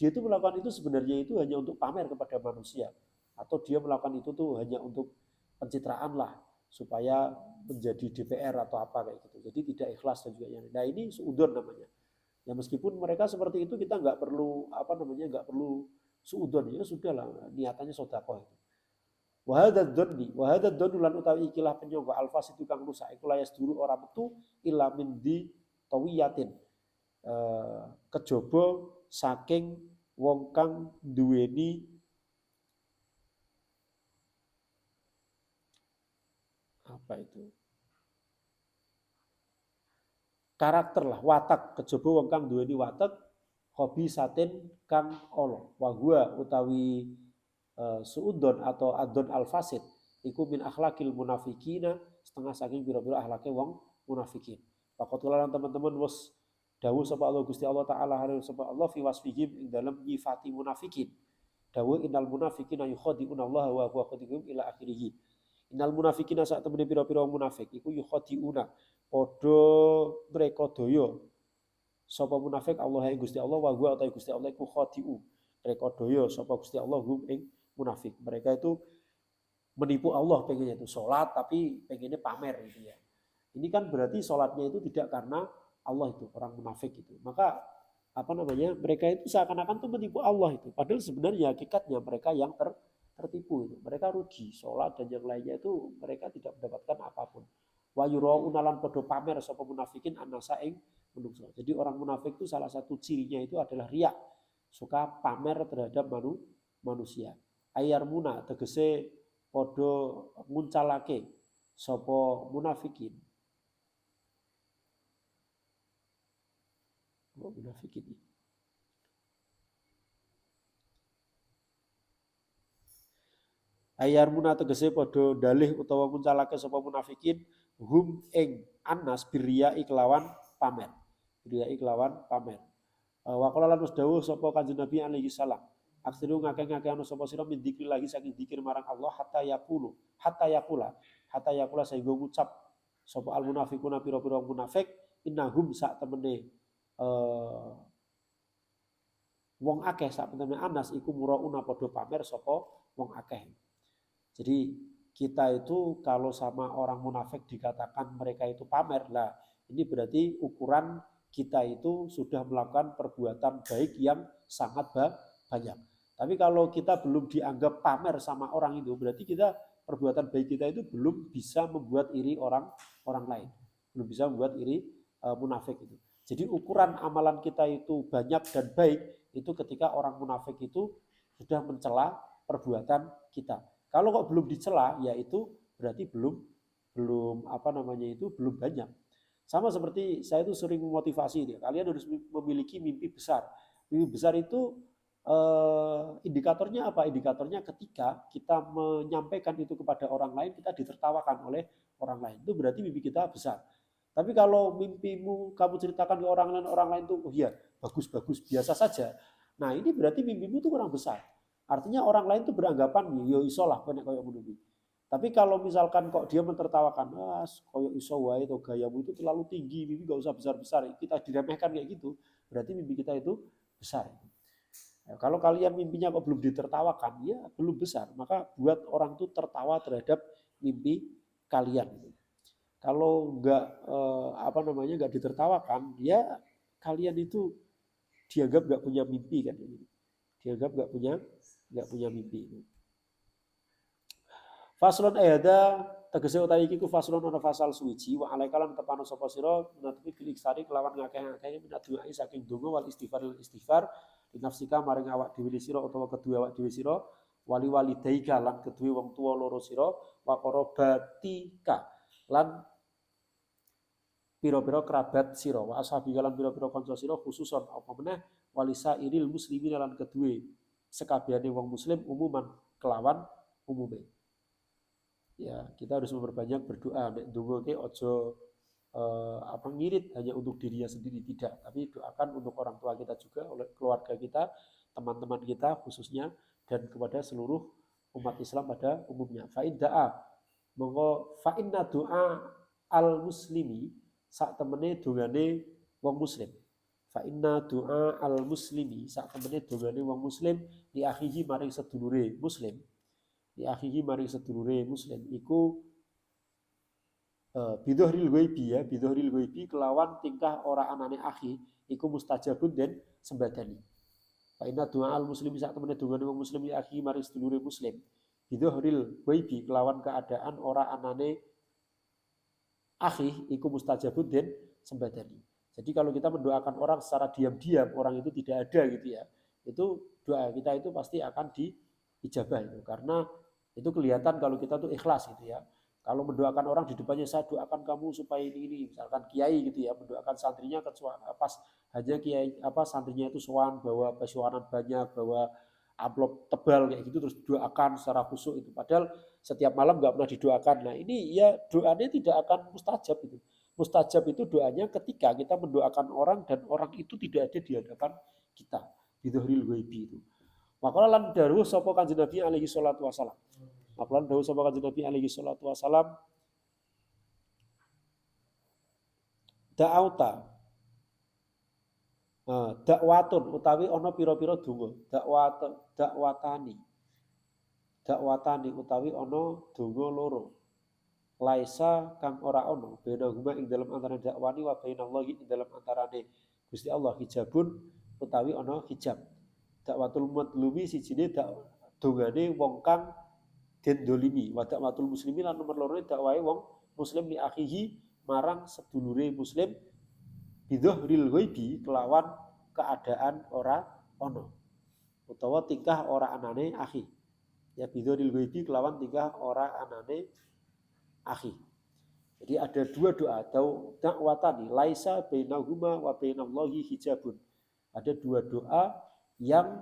dia itu melakukan itu sebenarnya itu hanya untuk pamer kepada manusia, atau dia melakukan itu tuh hanya untuk pencitraan lah supaya menjadi DPR atau apa kayak gitu. Jadi tidak ikhlas dan juga yang. Nah ini suudon namanya. Ya meskipun mereka seperti itu kita nggak perlu nggak perlu suudon, ya sudahlah niatannya sedekah itu. Wahada donu lan utawi ikilah penyangga alfas itu kang rusak iku layas dulu ora metu ila min di tawiyatin, kejaba saking wong kang duweni apa itu karakter lah, watak, kejaba wong kang duweni watak hobi satin kang olo wahua utawi suudon atau adon al fasid iku min akhlakil munafikina setengah saking biro-biro akhlake wong munafikin. Pakotulalan teman-teman wis dawuh sapa Allah Gusti Allah taala hari sapa Allah fi wasfihim ing dalam nyifati munafikin. Dawuh innal munafikina yukhadi'una Allah wa huwa khadi'uhum ila akhirih. Innal munafikina sak temene pira-pira munafik iku yukhadi'una padha mereka daya sapa munafik Allah ing Gusti Allah wa huwa utawi Gusti Allah iku khadi'u mereka daya sapa Gusti Allah hum ing munafik. Mereka itu menipu Allah, pengennya itu sholat tapi pengennya pamer gitu ya. Ini kan berarti sholatnya itu tidak karena Allah, itu orang munafik itu. Maka mereka itu seakan-akan tuh menipu Allah itu. Padahal sebenarnya hakikatnya mereka yang tertipu itu. Mereka rugi sholat dan yang lainnya itu mereka tidak mendapatkan apapun. Wa yurauna lan padha pamer sapa munafikin anasa ing menungso. Jadi orang munafik itu salah satu cirinya itu adalah riya, suka pamer terhadap manusia. Ayar muna tegese podo nguncalake sapa munafikin. Munafikin. Ayar muna tegese podo dalih utawa nguncalake sapa munafikin hum ing anas birriya iklawan pamer. Birriya iklawan pamer. Wa qala lan dawuh sapa Kanjeng Nabi alaihi salam. Aksiru ngakeh-ngakeh ana sapa sira min dzikri lagi saking dzikir marang Allah hatta yakula sehingga ngucap sapa al munafiquna pira-pira munafik innahum sak temene wong akeh sak temene anas iku murauna padha pamer sapa wong akeh. Jadi kita itu kalau sama orang munafik dikatakan mereka itu pamer lah, ini berarti ukuran kita itu sudah melakukan perbuatan baik yang sangat banyak. Tapi kalau kita belum dianggap pamer sama orang itu, berarti kita perbuatan baik kita itu belum bisa membuat iri orang lain, belum bisa membuat iri munafik itu. Jadi ukuran amalan kita itu banyak dan baik itu ketika orang munafik itu sudah mencela perbuatan kita. Kalau kok belum dicela, ya itu berarti belum banyak. Sama seperti saya itu sering memotivasi dia. Kalian harus memiliki mimpi besar. Mimpi besar itu indikatornya apa? Indikatornya ketika kita menyampaikan itu kepada orang lain, kita ditertawakan oleh orang lain. Itu berarti mimpi kita besar. Tapi kalau mimpimu kamu ceritakan ke orang lain tuh, oh iya, bagus-bagus, biasa saja. Nah ini berarti mimpimu itu kurang besar. Artinya orang lain tuh beranggapan, yo iso lah, koyo ngono. Tapi kalau misalkan kok dia mentertawakan, koyo iso wae to gayamu itu terlalu tinggi, mimpi gak usah besar-besar, kita diremehkan kayak gitu, berarti mimpi kita itu besar. Nah, kalau kalian mimpinya kok belum ditertawakan, ya belum besar. Maka buat orang itu tertawa terhadap mimpi kalian. Kalau nggak ditertawakan, ya kalian itu dianggap nggak punya mimpi kan? Dianggap nggak punya mimpi. Faslon ayada tegese utawi iki ku faslon ana fasal suwiji wa alaikalan tepano sapa sira menatupi bilik sari kelawan ngakeh-ngakeh minat doa saking donga wal istighfar dinafsika maring awak dhewe sira utawa kedua awak dhewe sira wali walidaika lan kedue wong tua loro sira wa qarabatika lan pira-pira kerabat sira wa ashabi lan pira-pira kanca sira khususon apa meneh walisa iril muslimin lan kedue sekabehane wong muslim umuman kelawan umume. Ya, kita harus memperbanyak berdoa. Nek ndonga ki aja ngirit hanya untuk dirinya sendiri, tidak, tapi doakan untuk orang tua kita juga, oleh keluarga kita, teman-teman kita khususnya, dan kepada seluruh umat Islam pada umumnya. Fa'in da'a monggo fa'inna doa al muslimi sak temene dongane wong muslim. Fa'inna doa al muslimi sak temene dongane wong muslim di akhihi maring sedulure muslim. Di akhihi maring sedulure muslim iku bidohril ghaibi, ya bidohril ghaibi kelawan tingkah ora anane akhi iku mustajabun den sembadani. Fa inna du'a al muslimi sak temene dongane wong muslim li akhi maring sedulure muslim bidohril ghaibi kelawan keadaan ora anane akhi iku mustajabun den sembadani. Jadi kalau kita mendoakan orang secara diam-diam, orang itu tidak ada gitu ya, itu doa kita itu pasti akan diijabah itu, karena itu kelihatan kalau kita tuh ikhlas gitu ya. Kalau mendoakan orang di depannya, saya doakan kamu supaya ini, misalkan kiai gitu ya, mendoakan santrinya pas hanya kiai santrinya itu sowan bawa pesuanan banyak, bawa amplop tebal kayak gitu, terus doakan secara khusyuk itu. Padahal setiap malam nggak pernah didoakan. Nah ini ya doanya tidak akan mustajab itu. Mustajab itu doanya ketika kita mendoakan orang dan orang itu tidak ada di hadapan kita. Bidhohril ghaibi itu. Maka lan dawuh sapa Kanjeng Nabi alaihi salatu wasalam. Maka dawuh sapa Kanjeng Nabi alaihi salatu wasalam, da'auta dakwatun utawi ana pira-pira donga, dakwatani utawi ana donga loro. Laisa kang ora ana beda guma ing dalam antara dakwani wa bainallahi ing dalam antarane Gusti Allah hijabun utawi ana hijab. Dakwatul madlumi sijine dongane wong kang den dolimi, wa dakwatul muslimi lan nomor loro dakwahe wong muslim li akhihi marang sedulure muslim bidhohril ghaibi kelawan keadaan ora ono utawa tingkah ora anane akhi. Ya bidhohril ghaibi kelawan tingkah ora anane akhi. Jadi ada dua doa, dakwatani laisa bainahuma wa bainallahi hijabun. Ada dua doa yang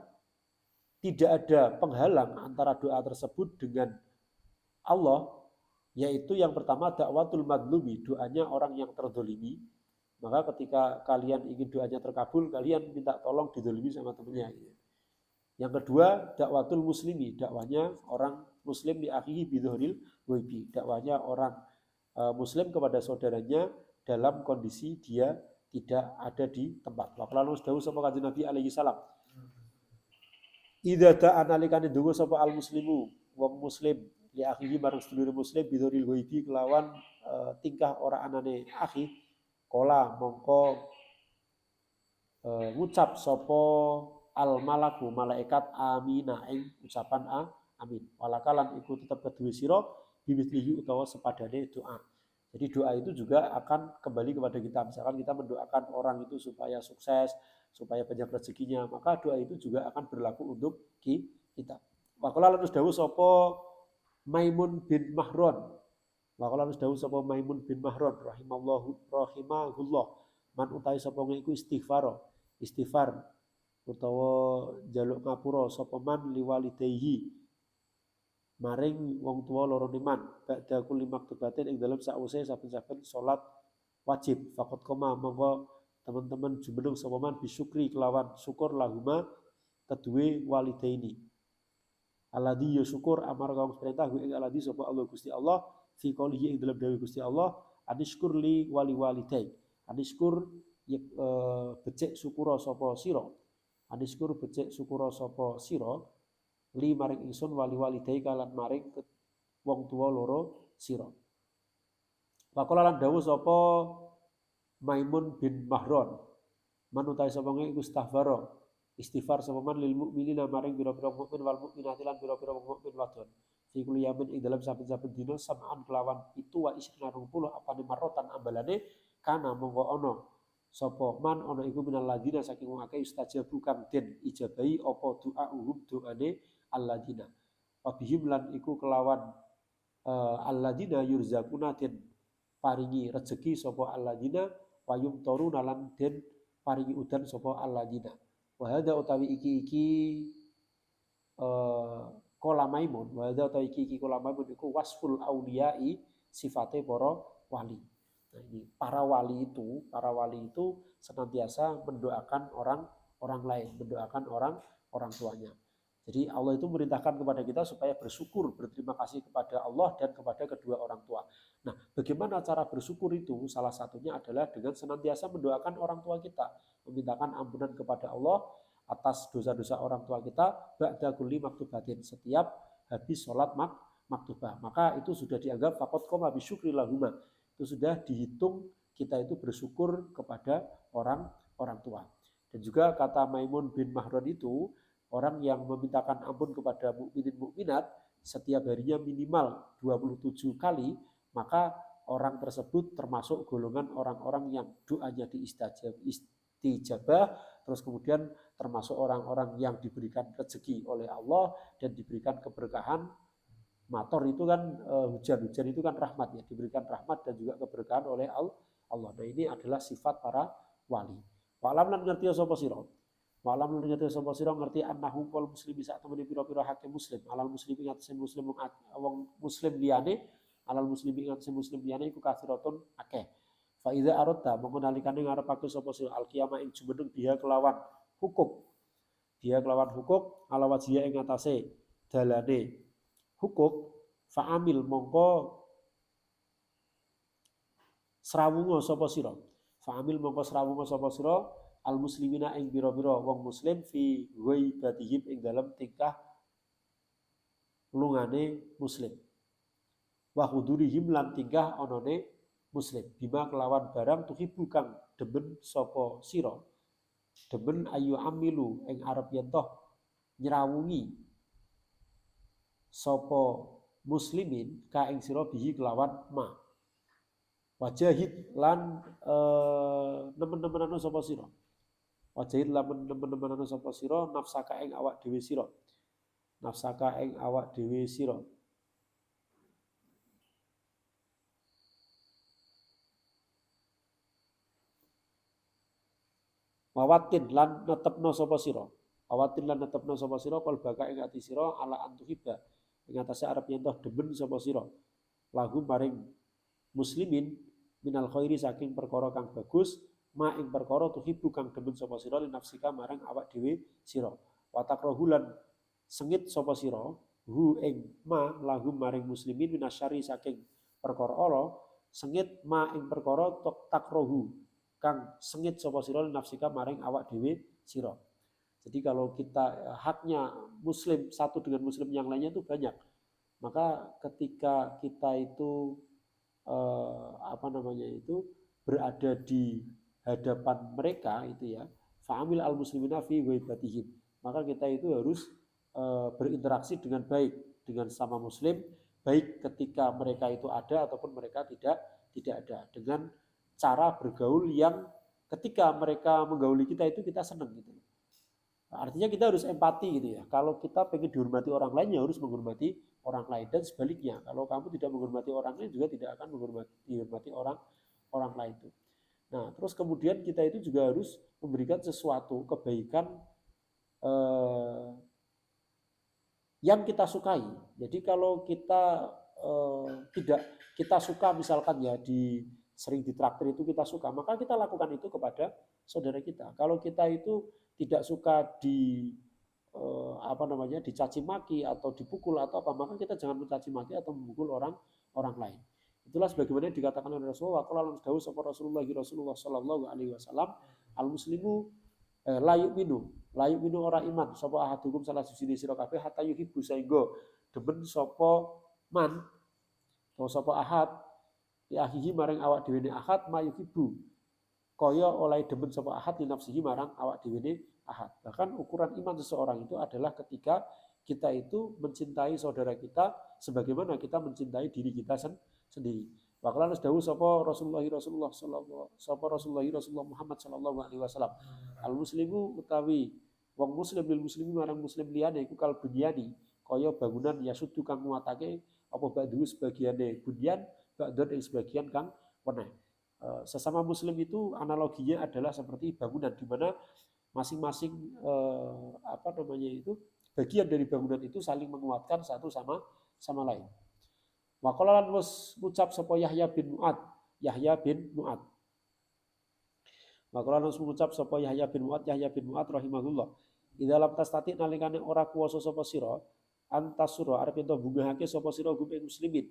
tidak ada penghalang antara doa tersebut dengan Allah, yaitu yang pertama dakwatul madlumi, doanya orang yang terdolimi. Maka ketika kalian ingin doanya terkabul, kalian minta tolong didolimi sama temannya. Yang kedua dakwatul muslimi, dakwanya orang muslim di akhihi bidhohril ghaibi, dakwanya orang muslim kepada saudaranya dalam kondisi dia tidak ada di tempat. Lalu dawuh sapa Kanjeng Nabi alaihi salam, idza ta'analikane donga sapa al muslimu wong muslim li akhihi marang sedulur muslim bidhohril ghaibi kelawan tingkah ora anane akhi, kola mongko ngucap sapa al malaku malaikat amina ing ucapan amin. Walakalan iku tetep kedue sira bimithlihi utawa sepadane doa. Jadi doa itu juga akan kembali kepada kita. Misalkan kita mendoakan orang itu supaya sukses, supaya banyak rezekinya, maka doa itu juga akan berlaku untuk kita. Waqala lan dawuh sapa Maimun bin Mahron. Waqala lan dawuh sapa Maimun bin Mahron rahimahullah. Man utahe sapa iku istighfar utawa njaluk ngapura sapa man liwalidayhi maring wong tua loro man ba'da kulli maktubatin ing dalem sause saben-saben salat wajib. Faqat koma monggo teman-teman jumeneng sapa man bisyukri kelawan syukur lahuma kedue walidaini. Alladzi ya syukur amar kaum perintah ing alladzi sapa Allah Gusti Allah fi qoulihi ing dalem dawuh Gusti Allah anishkur li wali walidai. Anishkur becik syukura sapa sira. Anishkur becik syukura sapa sira li maring ingsun wali walidai kalan maring wong tua loro sira. Waqala lan dawuh sapa Maimun bin Mahron, man utahe sapa iku istighfar sapa man lil mukminina maring pira-pira mukmin wal mukminati lan pira-pira mukmin wadon. Fi kulli yamin ing dalam saben-saben dina sam'an kelawan itu wa isrina 20 apane marotan ambalane kana monggo ana sapa man ana iku minal ladina saking wong akeh istajabu kang den ijabahi apa doa doane alladina. Wabihim lan iku kelawan alladina yurzakuna den paringi rezeki sapa alladina wayum toru nalan den paringi udan sapa alladina. Wa hadza utawi iki kola Maimun, wa hadza utawi iki kola Maimun iku wasful auliyai sifate para wali. Nah, ini para wali itu senantiasa mendoakan orang lain, mendoakan orang tuanya. Jadi Allah itu merintahkan kepada kita supaya bersyukur, berterima kasih kepada Allah dan kepada kedua orang tua. Nah, bagaimana cara bersyukur itu? Salah satunya adalah dengan senantiasa mendoakan orang tua kita, memintakan ampunan kepada Allah atas dosa-dosa orang tua kita ba'da kulli maktubatin, setiap habis sholat maktubah. Maka itu sudah dianggap faqad qoma bisyukri lahuma. Itu sudah dihitung kita itu bersyukur kepada orang tua. Dan juga kata Maimun bin Mahran itu, orang yang memintakan ampun kepada mukminin mukminat setiap harinya minimal 27 kali, maka orang tersebut termasuk golongan orang-orang yang doanya diistijabah, terus kemudian termasuk orang-orang yang diberikan rezeki oleh Allah dan diberikan keberkahan. Mator itu kan hujan-hujan itu kan rahmat ya, diberikan rahmat dan juga keberkahan oleh Allah. Nah, ini adalah sifat para wali. Wa'lam lan ngerti sapa sira. Wa'lam lan ngerti sapa sira ngerti annahu qul muslimi sak temene pira-pira hakim muslim, alal muslimi ngatasé muslim wong muslim liyane, alal muslimi ngatasé muslim liyane iku kathiratun akeh. Fa idza aradta mongko nalikane ngarepake sapa sira al qiyamah ing jumeneng dia kelawan hukuk. Dia kelawan hukuk ala wajhiya ing ngatasé dalane hukuk fa'amil mongko srawunga sapa sira. Fa'amil mongko srawunga sapa sira al muslimina ing pira-pira wong muslim fi ghaibatihim ing dalam tingkah lungane muslim. Wa hudurihim lan tingkah onone muslim. Bima kelawan barang tuhibu kang demen sapa sira. Demen ayu amilu ing arep yen toh nyrawungi sapa muslimin ka ing sira bihi kelawan ma. Wajahid lan nemen-nemenana sapa sira. Wajahid lan nemen-nemenana sapa sira nafsaka ing awak dhewe sira. Nafsaka ing awak dhewe sira. Wawatin lan netepno sapa sira. Wawatin lan netepno sapa sira kalbaka ing ati sira ala antuhiba. Ing atase arep yen toh demen sapa sira. Lagu maring muslimin minal khairi saking perkara kang bagus, ma ing perkara tuhibu kang demen sapa sira li nafsika marang awak dhewe sira. Wa takrahu lan sengit sapa sira hu ing ma lagu maring muslimin minasyari saking perkara ala, sengit ma ing perkara takrahu kang sengit sapa sira nafsika maring awak dhewe sira. Jadi kalau kita haknya muslim satu dengan muslim yang lainnya itu banyak. Maka ketika kita itu berada di hadapan mereka itu ya, fa'amil al muslimina fi ghaibatihim. Maka kita itu harus berinteraksi dengan baik dengan sama muslim, baik ketika mereka itu ada ataupun mereka tidak ada, dengan cara bergaul yang ketika mereka menggauli kita itu kita senang gitu. Artinya kita harus empati gitu ya. Kalau kita pengen dihormati orang lain ya harus menghormati orang lain, dan sebaliknya. Kalau kamu tidak menghormati orang lain juga tidak akan dihormati orang lain itu. Nah, terus kemudian kita itu juga harus memberikan sesuatu kebaikan yang kita sukai. Jadi kalau kita tidak kita suka misalkan ya sering ditraktir itu kita suka, maka kita lakukan itu kepada saudara kita. Kalau kita itu tidak suka dicaci maki atau dipukul atau apa, maka kita jangan mencaci maki atau memukul orang lain. Itulah sebagaimana dikatakan oleh Rasulullah, kalau dawuh sapa Rasulullah sallallahu alaihi wasallam, al muslimu la yu'minu ora iman sapa ahadukum salah siji sira kabeh hatta yuhibbu saengga demen sapa man atau sapa ahad ya ahihi maring awak dhewe ahad mayuhibbu kaya oleh demen sapa ahad li nafsihi marang awak dhewe ahad. Bahkan ukuran iman seseorang itu adalah ketika kita itu mencintai saudara kita sebagaimana kita mencintai diri kita sendiri. Waqala dawuh sapa Rasulullah Muhammad sallallahu alaihi wasallam. Al muslimu utawi wong muslim lil muslimi marang muslim liyane iku kal bunyani kaya bangunan yasudu kang nguatake apa ba'du sebagiane bunyan ba'dun ing sebagian kang weneh. Sesama muslim itu analoginya adalah seperti bangunan di mana masing-masing bagian dari bangunan itu saling menguatkan satu sama lain. Waqala lan wis ngucap sapa Yahya bin Mu'ad. Yahya bin Mu'ad. Maka langsung mengucap sapa Yahya bin Mu'ad rahimahullah. Idza lam tastati nalikane ora kuwasa sapa sira antasura arep ento bungahake sapa sira gum ing muslimin.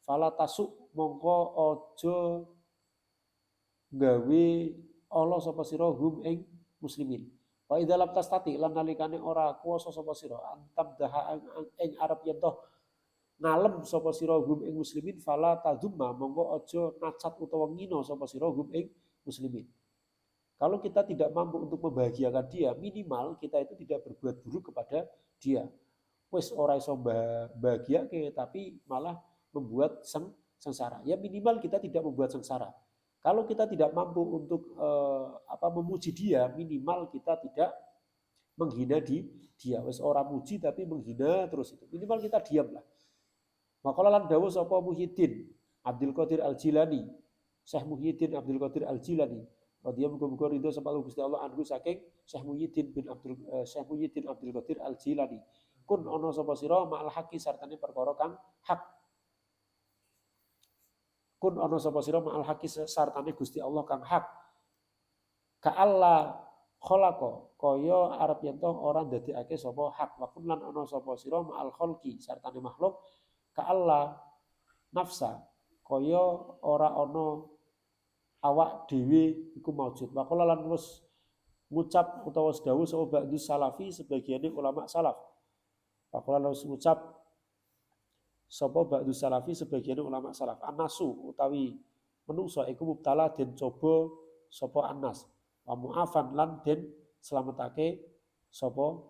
Fala tasuk mongko aja gawe Allah sapa sira hum ing muslimin. Wa idza lam tastati lan nalikane ora kuwasa sapa sira antab daha ing arep ento ngalem sapa sira hum ing muslimin fala tadzumma mongko aja nacat utawa ngino sapa sira hum ing muslimin. Kalau kita tidak mampu untuk membahagiakan dia, minimal kita itu tidak berbuat buruk kepada dia. Wes ora iso bahagia tapi malah membuat sengsara. Ya minimal kita tidak membuat sengsara. Kalau kita tidak mampu untuk memuji dia, minimal kita tidak menghina dia. Wes ora muji tapi menghina terus itu. Minimal kita diamlah. Maka lan dawuh sapa Muhyiddin Abdul Qadir Al-Jilani, Syekh Muhyiddin Abdul Qadir Al-Jilani radhiyallahu anhu ridho sapa Gusti Allah anhu saking Syekh Muhyiddin Abdul Qadir Al-Jilani. Kun ana sapa sira ma'al haqi sartane perkara kang hak. Kun ana sapa sira ma'al haqi sartane Gusti Allah kang hak. Ka'alla khalaqa kaya arep yen to ora ndadekake sapa hak. Wa kun lan ana sapa sira ma'al khalqi sartane makhluk ka'alla nafsa kaya ora ana awak dhewe iku maujud. Wa qala lan wis ngucap utawa dawuh sapa ba'du salafi sebagiane ulama salaf. Wa qala lan ngucap sapa ba'du salafi sebagiane ulama salaf. Anasu utawi menungso iku mubtala den coba sapa anas. Wa mu'afan lan den slametake sapa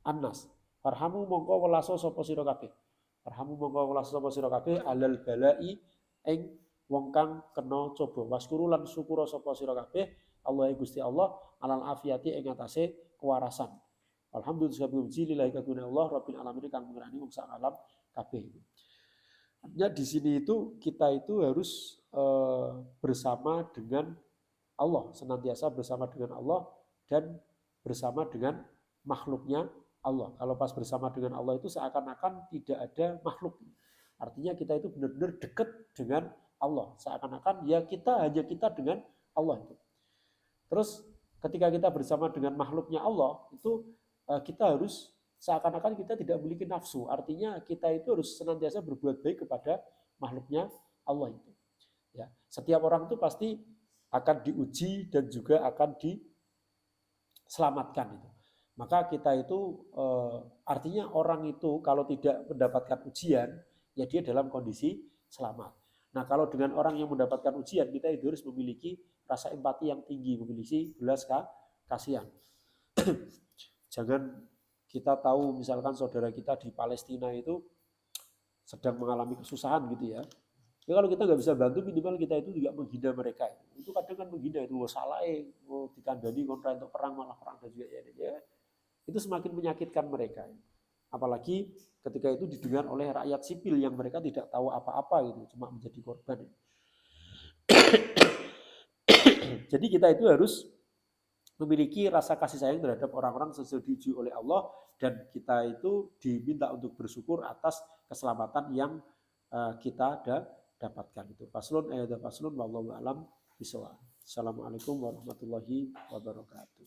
anas. Farhamu mongko welaso sapa sira kabeh. Farhamu mongko welaso sapa sira kabeh alal balai ing wong kang kena coba. Waskuru lan syukur sapa sira kabeh Allah Gusti Allah alal afiyati ing atase kewarasan. Alhamdulillah puji lillahi kagungane Allah Rabbil alamin kang ngrani wong sak alam kabeh. Artinya di sini itu kita itu harus bersama dengan Allah, senantiasa bersama dengan Allah dan bersama dengan makhluknya Allah. Kalau pas bersama dengan Allah itu seakan-akan tidak ada makhluk. Artinya kita itu benar-benar dekat dengan Allah. Seakan-akan ya hanya kita dengan Allah itu. Terus ketika kita bersama dengan makhluknya Allah itu kita harus seakan-akan kita tidak memiliki nafsu. Artinya kita itu harus senantiasa berbuat baik kepada makhluknya Allah itu. Ya, setiap orang itu pasti akan diuji dan juga akan diselamatkan itu. Maka kita itu artinya orang itu kalau tidak mendapatkan ujian ya dia dalam kondisi selamat. Nah, kalau dengan orang yang mendapatkan ujian, kita itu harus memiliki rasa empati yang tinggi, memiliki belas kasihan. Jangan kita tahu misalkan saudara kita di Palestina itu sedang mengalami kesusahan gitu ya. Ya kalau kita nggak bisa bantu, minimal kita itu juga menghina mereka. Itu kadang kan menghina itu, salah dikandani kontra untuk perang, malah perang dan juga ya. Itu semakin menyakitkan mereka. Apalagi ketika itu didengar oleh rakyat sipil yang mereka tidak tahu apa-apa gitu, cuma menjadi korban. Jadi kita itu harus memiliki rasa kasih sayang terhadap orang-orang sesuai diuji oleh Allah dan kita itu diminta untuk bersyukur atas keselamatan yang kita dapatkan itu. Faslun ayat faslun wallahu a'lam bishawab. Assalamualaikum warahmatullahi wabarakatuh.